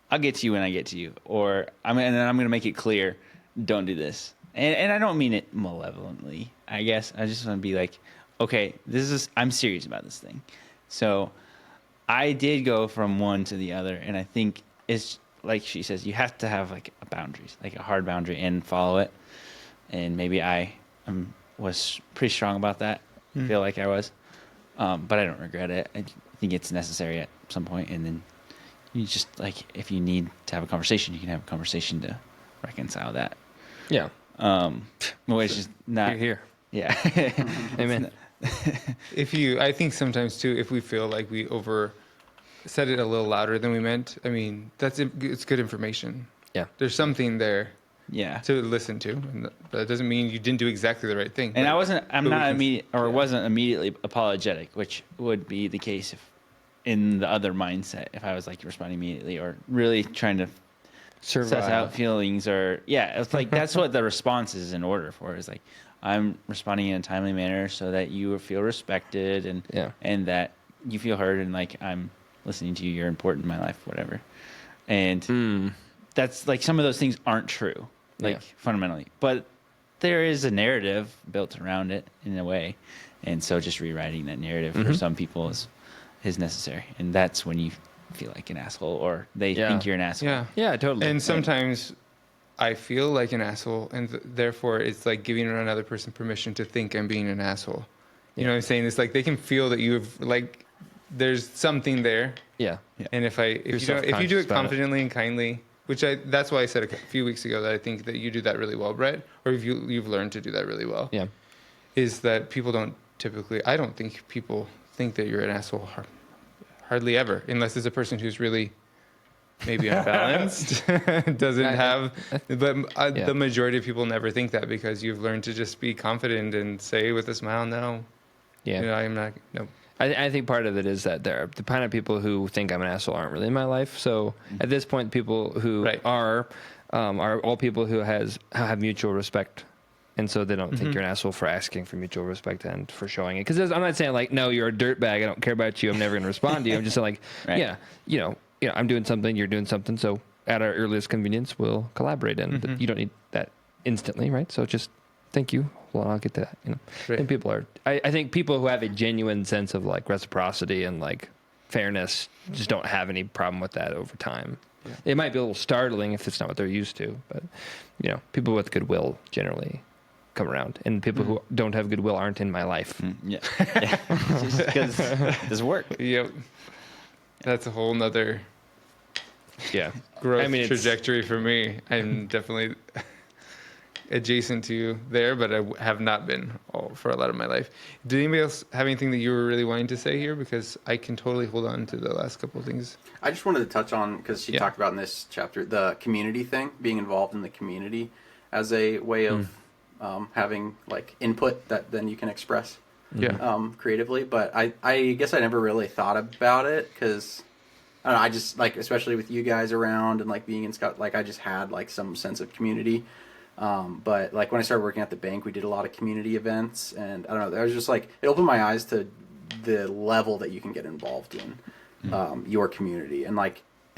I'll get to you when I get to you. Or and then I'm going to make it clear, don't do this. And I don't mean it malevolently, I guess. I just want to be like, okay, I'm serious about this thing. So I did go from one to the other. And I think it's like she says, you have to have like a boundaries, like a hard boundary, and follow it. And maybe I was pretty strong about that. I feel like I was. But I don't regret it. I think it's necessary at some point. And then you just, like, if you need to have a conversation, you can have a conversation to reconcile that. Yeah. Which is not... Here. Yeah. Amen. I think sometimes too, if we feel like we said it a little louder than we meant, I mean, it's good information. Yeah. There's something there Yeah. to listen to, and that doesn't mean you didn't do exactly the right thing. And I'm not wasn't immediately apologetic, which would be the case if in the other mindset, if I was like responding immediately or really trying to suss out feelings, or it's like that's what the response is in order for, is like, I'm responding in a timely manner so that you feel respected and that you feel heard, and like I'm listening to you, you're important in my life, whatever. And that's like, some of those things aren't true, like fundamentally, but there is a narrative built around it in a way. And so just rewriting that narrative for some people is necessary. And that's when you feel like an asshole, or they think you're an asshole. Yeah, totally. And sometimes I feel like an asshole, and therefore it's like giving another person permission to think I'm being an asshole. You know what I'm saying? It's like they can feel that you've, like, there's something there. Yeah. And if you do it confidently and kindly, that's why I said a few weeks ago that I think that you do that really well, Brett, or if you've learned to do that really well. Yeah. Is that people don't typically, I don't think people think that you're an asshole hardly ever, unless it's a person who's really maybe unbalanced, doesn't have, but the majority of people never think that, because you've learned to just be confident and say with a smile, no. Yeah. You know, I'm not, no. I think part of it is that the kind of people who think I'm an asshole aren't really in my life. So at this point, people who are all people who have mutual respect. And so they don't think you're an asshole for asking for mutual respect and for showing it. Because I'm not saying like, no, you're a dirtbag, I don't care about you, I'm never going to respond to you. I'm just saying like, I'm doing something, you're doing something. So at our earliest convenience, we'll collaborate. And you don't need that instantly, right? So just thank you. Well, I'll get to that. You know, and people are. I think people who have a genuine sense of like reciprocity and like fairness just don't have any problem with that over time. Yeah. It might be a little startling if it's not what they're used to, but people with goodwill generally come around, and people who don't have goodwill aren't in my life. Yeah, just because this work. Yep, that's a whole nother growth trajectory for me. I'm definitely adjacent to you there, but I have not been for a lot of my life. Did anybody else have anything that you were really wanting to say here? Because I can totally hold on to the last couple of things. I just wanted to touch on, because she talked about in this chapter, the community thing, being involved in the community as a way of having like input that then you can express creatively. But I guess I never really thought about it, because I don't know, I just like, especially with you guys around and like being in Scout, like I just had like some sense of community. But like when I started working at the bank, we did a lot of community events, and I don't know, I was just like, it opened my eyes to the level that you can get involved in your community, and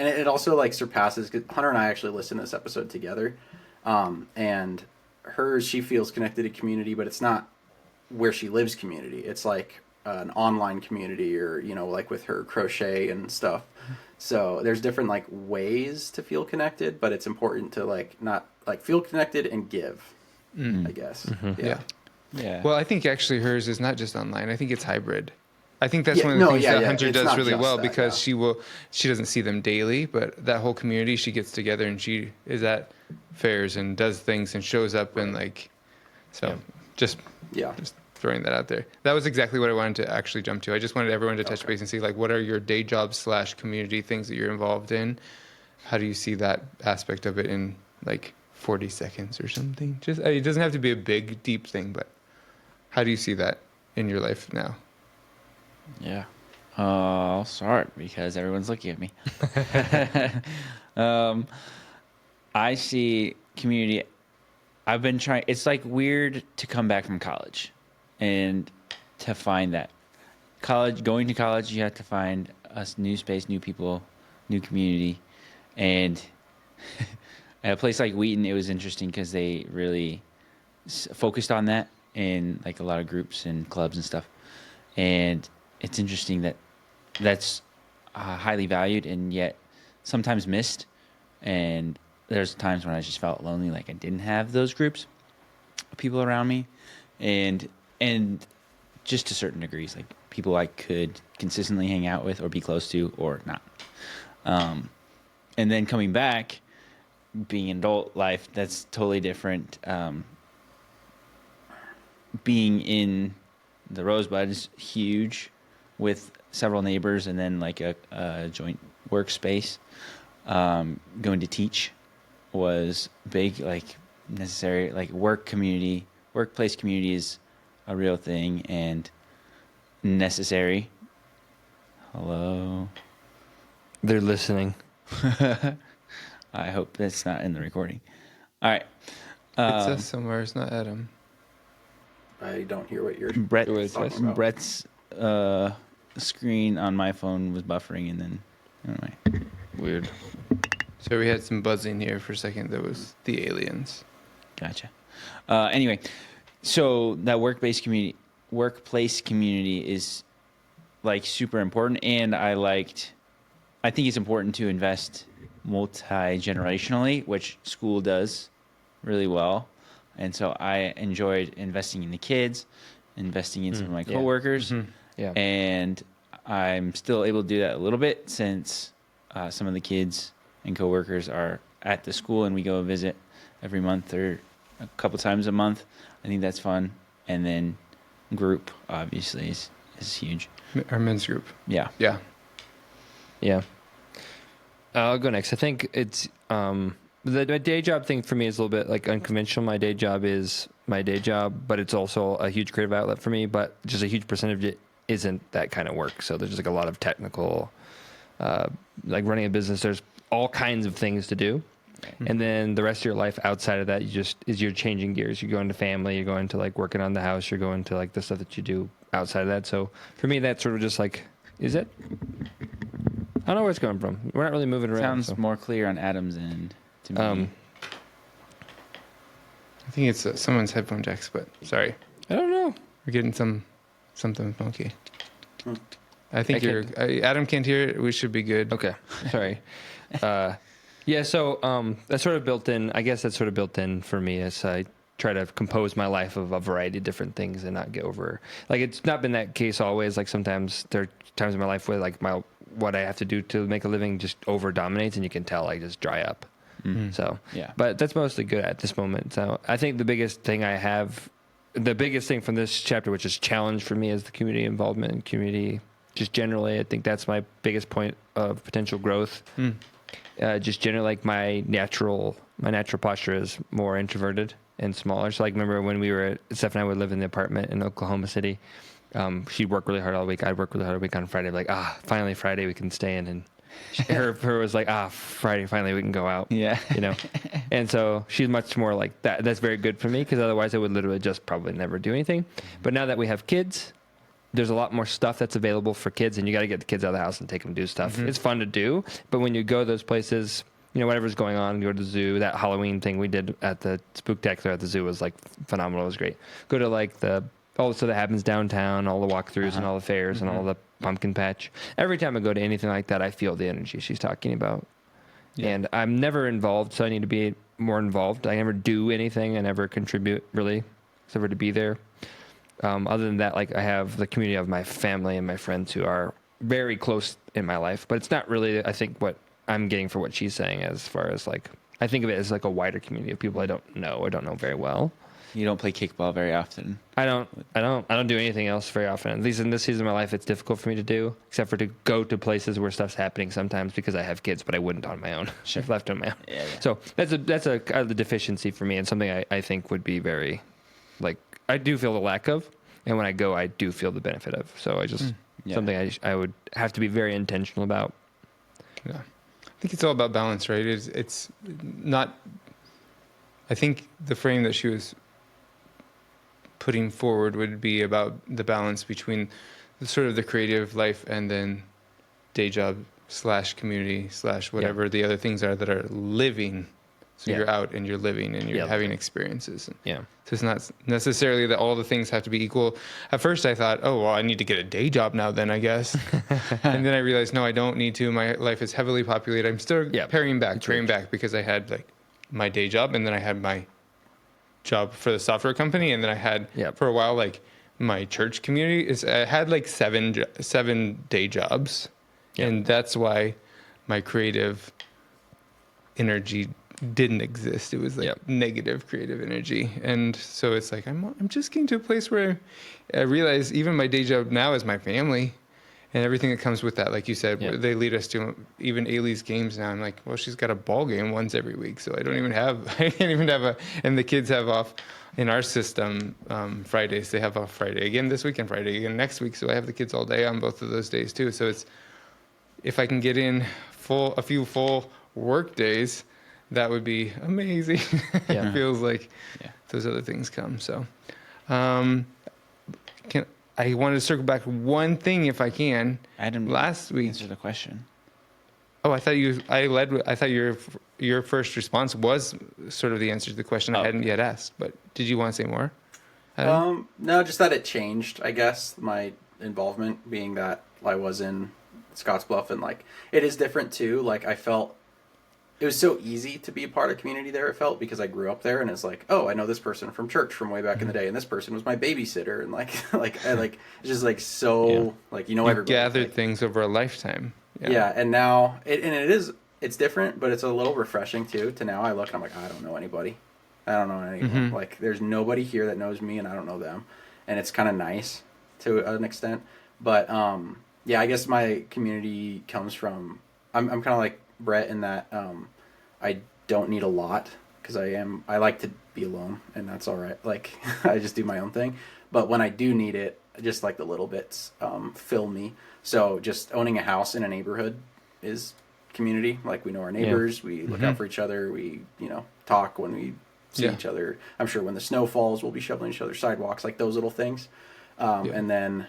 and it also like surpasses, 'cause Hunter and I actually listened to this episode together, and she feels connected to community, but it's not where she lives community. It's like an online community, or like with her crochet and stuff. So there's different like ways to feel connected, but it's important to like not like feel connected and give, I guess. Yeah. Yeah. Well, I think actually hers is not just online. I think it's hybrid. I think that's Yeah, one of the no, things yeah, that yeah. Hunter It's does not really just well, that, because yeah. she doesn't see them daily, but that whole community, she gets together and she is at fairs and does things and shows up and like, so just Yeah. throwing that out there. That was exactly what I wanted to actually jump to. I just wanted everyone to touch base and see like, what are your day jobs / community things that you're involved in? How do you see that aspect of it in like 40 seconds or something? Just it doesn't have to be a big, deep thing, but how do you see that in your life now? Yeah. I'll start because everyone's looking at me. I see community. I've been trying. It's like weird to come back from college and to find that going to college, you have to find a new space, new people, new community. And at a place like Wheaton, it was interesting because they really focused on that in like a lot of groups and clubs and stuff. And it's interesting that that's highly valued and yet sometimes missed. And there's times when I just felt lonely, like I didn't have those groups of people around me, and just to certain degrees, like people I could consistently hang out with or be close to or not. And then coming back, being in adult life, that's totally different. Being in the Rosebud is huge with several neighbors and then like a joint workspace. Going to teach was big, like necessary, like workplace community is a real thing and necessary. Hello. They're listening. I hope that's not in the recording. All right. It says somewhere, it's not Adam. I don't hear what you're Brett's talking about. screen on my phone was buffering and then anyway. Weird. So we had some buzzing here for a second. That was the aliens. Gotcha. Anyway, so that workplace community is like super important, and I think it's important to invest multi-generationally, which school does really well. And so I enjoyed investing in the kids, investing in some of my coworkers, Yeah. and I'm still able to do that a little bit since some of the kids and coworkers are at the school and we go visit every month or a couple times a month. I think that's fun. And then group obviously is huge. Our men's group. Yeah. Yeah. Yeah. I'll go next. I think it's the day job thing for me is a little bit like unconventional. My day job is my day job, but it's also a huge creative outlet for me. But just a huge percentage of it isn't that kind of work. So there's just like a lot of technical, like running a business. There's all kinds of things to do. And then the rest of your life outside of that, you're changing gears. You go into family, you're going to like working on the house, you're going to like the stuff that you do outside of that. So for me, that's sort of just like, is it? I don't know where it's coming from. We're not really moving around. Sounds more clear on Adam's end to me. I think it's someone's headphone jacks, but sorry. I don't know. We're getting something funky. I think I Adam can't hear it. We should be good. Okay. Sorry. Yeah. So that's sort of built in. I guess that's sort of built in for me as I try to compose my life of a variety of different things and not get over. Like it's not been that case always. Like sometimes there are times in my life where like what I have to do to make a living just over dominates, and you can tell I just dry up. So Yeah. but that's mostly good at this moment. So I think the biggest thing from this chapter, which is challenge for me, is the community involvement and community. Just generally, I think that's my biggest point of potential growth. Just generally, like my natural posture is more introverted and smaller. So, like, remember when Steph and I would live in the apartment in Oklahoma City. She'd work really hard all week. I'd work really hard all week on Friday. Like, finally Friday we can stay in. And her was like, Friday finally we can go out. Yeah. And so she's much more like that. That's very good for me because otherwise I would literally just probably never do anything. But now that we have kids, there's a lot more stuff that's available for kids, and you got to get the kids out of the house and take them to do stuff. It's fun to do, but when you go to those places, whatever's going on, go to the zoo. That Halloween thing we did at the Spooktacular at the zoo was like phenomenal. It was great. Go to like all the stuff that happens downtown, all the walkthroughs and all the fairs and all the pumpkin patch. Every time I go to anything like that, I feel the energy she's talking about. Yeah. And I'm never involved, so I need to be more involved. I never do anything. I never contribute, really, except for to be there. Other than that, like I have the community of my family and my friends who are very close in my life. But it's not really, I think, what I'm getting for what she's saying as far as like, I think of it as like a wider community of people I don't know or don't know very well. You don't play kickball very often. I don't do anything else very often. At least in this season of my life, it's difficult for me to do, except for to go to places where stuff's happening sometimes because I have kids, but I wouldn't on my own. Sure. If left on my own. Yeah. So that's a kind of the deficiency for me, and something I think would be very, like, I do feel the lack of, and when I go, I do feel the benefit of. So I just something I would have to be very intentional about. Yeah, I think it's all about balance, right? It's not. I think the frame that she was putting forward would be about the balance between sort of the creative life and then day job / community / whatever the other things are that are living. So you're out and you're living and you're having experiences. Yeah. So it's not necessarily that all the things have to be equal. At first I thought, oh, well, I need to get a day job now then, I guess. And then I realized, no, I don't need to. My life is heavily populated. I'm still paring back because I had like my day job and then I had my job for the software company. And then I had for a while, like my church community I had like seven day jobs. Yep. And that's why my creative energy didn't exist. It was like negative creative energy. And so it's like, I'm just getting to a place where I realize even my day job now is my family and everything that comes with that. Like you said, they lead us to even Ailey's games now. I'm like, well, she's got a ball game once every week. So I can't even have and the kids have off in our system, Fridays. They have off Friday again this week and Friday again next week. So I have the kids all day on both of those days too. So if I can get in a few full work days, that would be amazing. It feels like those other things come. So, I wanted to circle back one thing if I can. I didn't last week answer the question. Oh, I thought your first response was sort of the answer to the question I hadn't yet asked. But did you want to say more? No, just that it changed. I guess my involvement being that I was in Scottsbluff and like it is different too. Like I felt. It was so easy to be a part of community there, it felt, because I grew up there, and it's like, oh, I know this person from church from way back in the day, and this person was my babysitter, and it's just like so, like, everybody. Gathered things over a lifetime. Yeah, and now, it's different, but it's a little refreshing, too, to now I look and I'm like, I don't know anybody. I don't know anyone. Mm-hmm. Like, there's nobody here that knows me, and I don't know them, and it's kind of nice to an extent, but, I guess my community comes from, I'm kind of like Brett in that I don't need a lot because I like to be alone and that's all right. Like I just do my own thing, but when I do need it, just like the little bits fill me. So just owning a house in a neighborhood is community. Like we know our neighbors, we look out for each other, we talk when we see each other. I'm sure when the snow falls, we'll be shoveling each other's sidewalks, like those little things. And then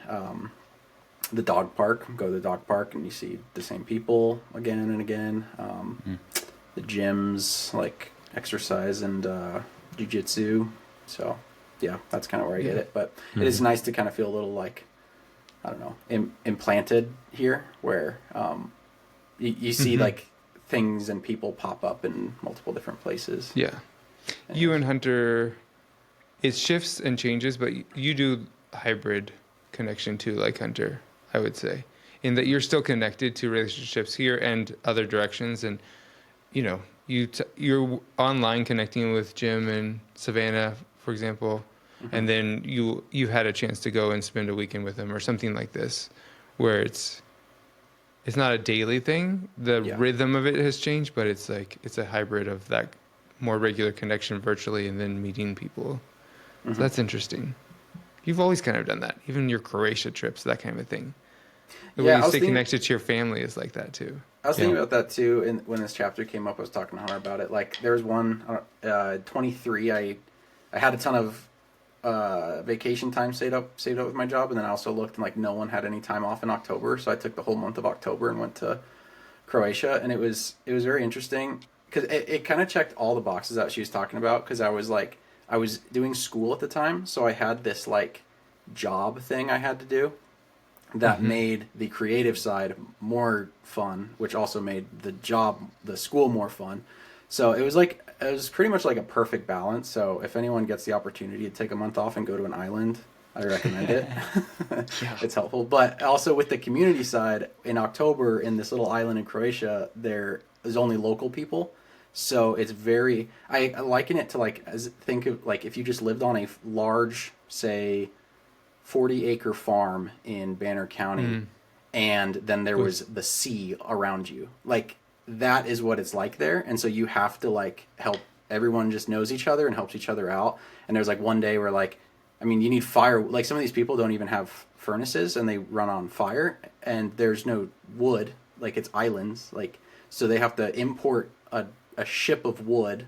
the dog park, go to the dog park and you see the same people again and again. The gyms, like exercise and jiu-jitsu. So, that's kind of where I get it. But it is nice to kind of feel a little like, I don't know, implanted here where you see like things and people pop up in multiple different places. Yeah. You and Hunter, it shifts and changes, but you do hybrid connection too, like Hunter, I would say, in that you're still connected to relationships here and other directions. And, you're online connecting with Jim and Savannah, for example, and then you had a chance to go and spend a weekend with them or something like this, where it's not a daily thing. The rhythm of it has changed, but it's like it's a hybrid of that more regular connection virtually and then meeting people. So that's interesting. You've always kind of done that, even your Croatia trips, that kind of a thing. The way you stay connected to your family is like that too. I was thinking about that too, and when this chapter came up, I was talking to Hunter about it. Like, there was one, 23, I had a ton of vacation time saved up with my job, and then I also looked and like no one had any time off in October, so I took the whole month of October and went to Croatia, and it was very interesting because it kind of checked all the boxes that she was talking about, because I was doing school at the time, so I had this like job thing I had to do that made the creative side more fun, which also made the school more fun. So it was pretty much like a perfect balance. So if anyone gets the opportunity to take a month off and go to an island, I recommend it. It's helpful. But also with the community side, in October in this little island in Croatia, there is only local people. So it's I liken it to like, think of like if you just lived on a large, say, 40-acre farm in Banner County, and then there was the sea around you. Like, that is what it's like there. And so you have to like help, everyone just knows each other and helps each other out. And there's like one day where like, I mean, you need fire. Like, some of these people don't even have furnaces and they run on fire, and there's no wood. Like, it's islands. Like, so they have to import a ship of wood.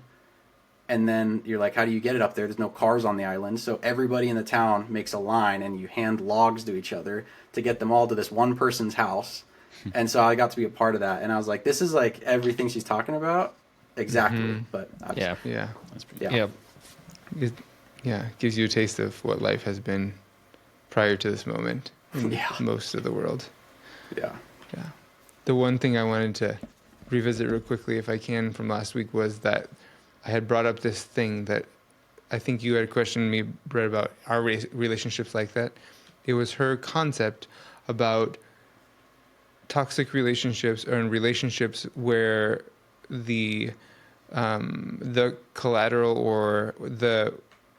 And then you're like, how do you get it up there? There's no cars on the island. So everybody in the town makes a line, and you hand logs to each other to get them all to this one person's house. And so I got to be a part of that. And I was like, this is like everything she's talking about. Exactly. But Yeah. That's pretty Yep. It gives you a taste of what life has been prior to this moment in most of the world. Yeah. Yeah. The one thing I wanted to revisit real quickly, if I can, from last week was that I had brought up this thing that I think you had questioned me, Brett, about our relationships like that. It was her concept about toxic relationships, or in relationships where the collateral or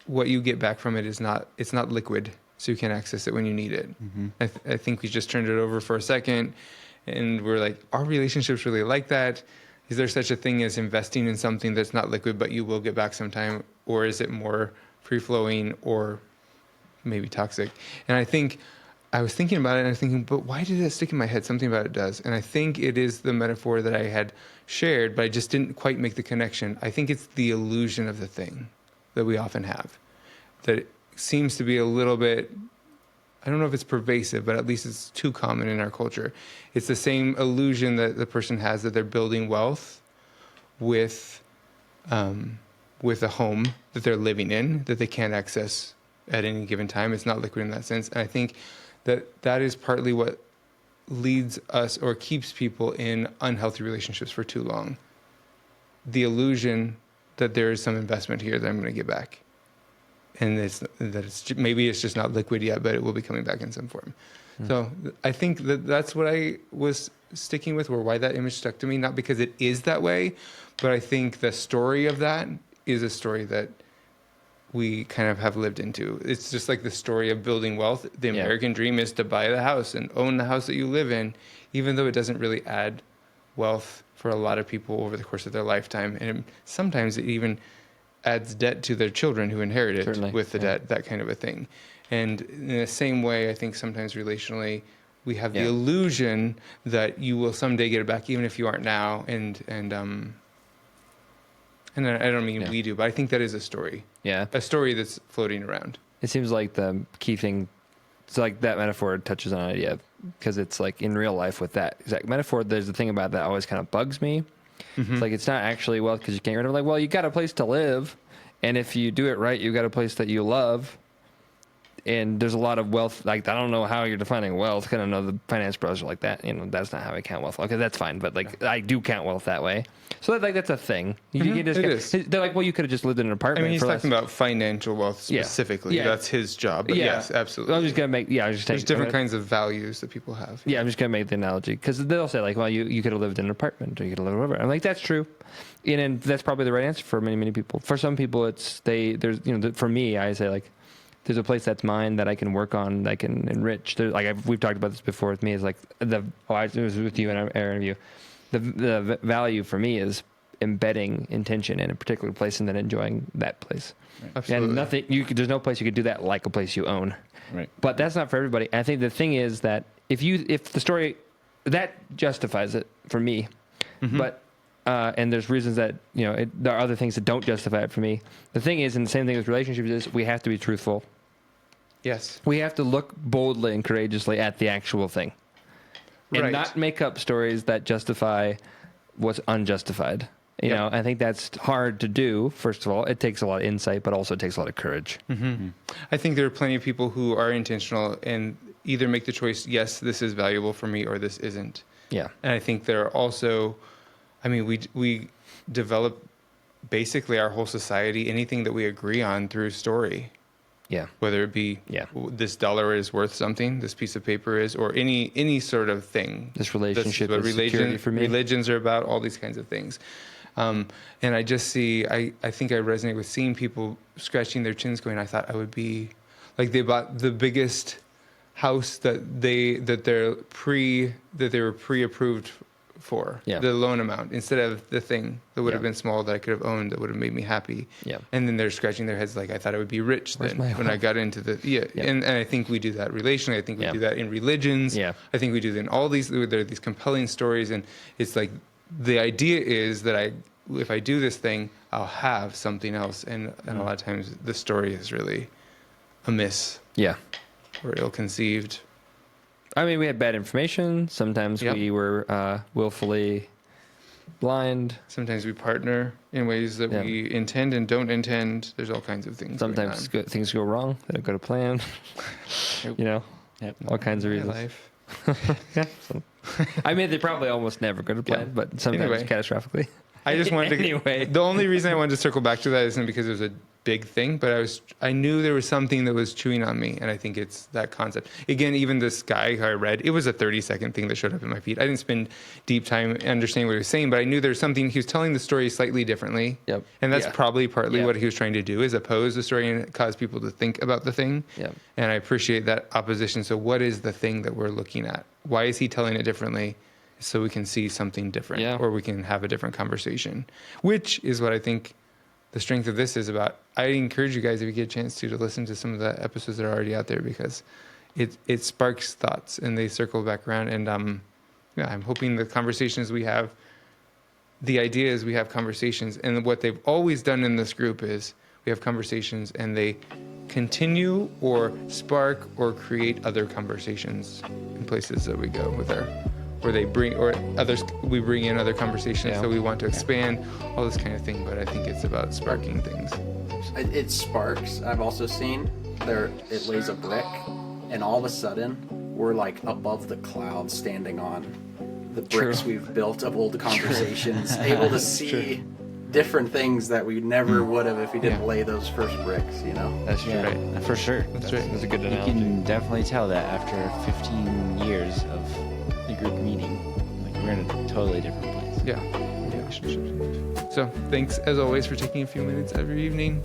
what you get back from it it's not liquid, so you can't access it when you need it. I think we just turned it over for a second, and we're like, are relationships really like that? Is there such a thing as investing in something that's not liquid but you will get back sometime? Or is it more free-flowing or maybe toxic? And I think I was thinking about it, and I'm thinking, but why did it stick in my head? Something about it does. And I think it is the metaphor that I had shared, but I just didn't quite make the connection. I think it's the illusion of the thing that we often have. That it seems to be a little bit, I don't know if it's pervasive, but at least it's too common in our culture. It's the same illusion that the person has, that they're building wealth with a home that they're living in, that they can't access at any given time. It's not liquid in that sense. And I think that is partly what leads us or keeps people in unhealthy relationships for too long. The illusion that there is some investment here that I'm going to get back. And maybe it's just not liquid yet, but it will be coming back in some form. So I think that's what I was sticking with, or why that image stuck to me. Not because it is that way, but I think the story of that is a story that we kind of have lived into. It's just like the story of building wealth. The American dream is to buy the house and own the house that you live in, even though it doesn't really add wealth for a lot of people over the course of their lifetime. And sometimes it even adds debt to their children who inherit it with the debt, that kind of a thing. And in the same way, I think sometimes relationally, we have the illusion that you will someday get it back, even if you aren't now. And I don't mean we do, but I think that is a story. Yeah. A story that's floating around. It seems like the key thing, so like that metaphor touches on an idea, because it's like in real life with that exact metaphor, there's the thing about that always kind of bugs me. It's like, it's not actually wealth because you can't get rid of it. Like, well, you got a place to live, and if you do it right, you got a place that you love. And there's a lot of wealth. Like, I don't know how you're defining wealth. I don't know, the finance bros are like that. You know, that's not how I count wealth. Okay, that's fine. But like, I do count wealth that way. So that's a thing. They're like, well, you could have just lived in an apartment. I mean, he's talking about financial wealth specifically. That's his job. But yes, absolutely. I was just gonna make. There's different kinds of values that people have. Yeah, I'm just gonna make the analogy, because they'll say like, well, you could have lived in an apartment, or you could have lived wherever. I'm like, that's true, and that's probably the right answer for many people. For some people, for me, I say like, there's a place that's mine that I can work on, that I can enrich. We've talked about this before with me. Is like it was with you in our interview. The value for me is embedding intention in a particular place and then enjoying that place. Right. Absolutely. And there's no place you could do that like a place you own. Right. But that's not for everybody. I think the thing is that if the story that justifies it for me, but and there's reasons that, there are other things that don't justify it for me. The thing is, and the same thing with relationships is, we have to be truthful. Yes. We have to look boldly and courageously at the actual thing. And Right. not make up stories that justify what's unjustified. You Yep. know, I think that's hard to do. First of all, it takes a lot of insight, but also it takes a lot of courage. I think there are plenty of people who are intentional and either make the choice, yes, this is valuable for me, or this isn't. Yeah. And I think there are also, I mean, we develop basically our whole society, anything that we agree on through story, Yeah. whether it be Yeah. this dollar is worth something, this piece of paper is, or any sort of thing. This relationship That's what is security for me. religions are about, all these kinds of things. And I just see, I think I resonate with seeing people scratching their chins going, I thought I would be, like they bought the biggest house that they were pre-approved for, Yeah. the loan amount, instead of the thing that would have Yeah. been small that I could have owned that would have made me happy. Yeah. And then they're scratching their heads like, I thought I would be rich Where's then my when home? I got into the, Yeah. And I think we do that relationally. I think we Yeah. do that in religions. Yeah. I think we do that in all these, there are these compelling stories, and it's like, the idea is that if I do this thing, I'll have something else. And a lot of times the story is really amiss Yeah. or ill-conceived. I mean, we had bad information. Sometimes Yep. we were willfully blind. Sometimes we partner in ways that Yeah. we intend and don't intend. There's all kinds of things. Sometimes going things go wrong. They don't go to plan. Yep. All kinds of on in reasons. my life. Yeah. I mean, they probably almost never go to plan, Yeah. but sometimes Anyway. catastrophically. I just wanted to. Anyway. The only reason I wanted to circle back to that isn't because it was a big thing, but I knew there was something that was chewing on me, and I think it's that concept. Again, even this guy who I read, it was a 30-second thing that showed up in my feed. I didn't spend deep time understanding what he was saying, but I knew there was something. He was telling the story slightly differently. Yep. And that's Yeah. probably partly Yeah. what he was trying to do, is oppose the story and cause people to think about the thing. Yep. And I appreciate that opposition. So what is the thing that we're looking at? Why is he telling it differently? So we can see something different, Yeah. or we can have a different conversation, which is what I think the strength of this is about. I encourage you guys, if you get a chance to listen to some of the episodes that are already out there, because it sparks thoughts and they circle back around. And I'm hoping the conversations we have, the idea is we have conversations, and what they've always done in this group is we have conversations and they continue or spark or create other conversations in places that we go with our, where they bring, or others, we bring in other conversations Yeah. that we want to expand, all this kind of thing. But I think it's about sparking things. It sparks. I've also seen there. It lays a brick, and all of a sudden, we're like above the clouds, standing on the bricks True. we've built of old conversations, able to see different things that we never would have if we didn't Yeah. lay those first bricks. You know. That's true. Yeah, Right. for sure. That's right. That's a good You analogy. can definitely tell that after 15 years of the group meeting, like we're in a totally different place. Yeah. Relationships. So thanks as always for taking a few minutes every evening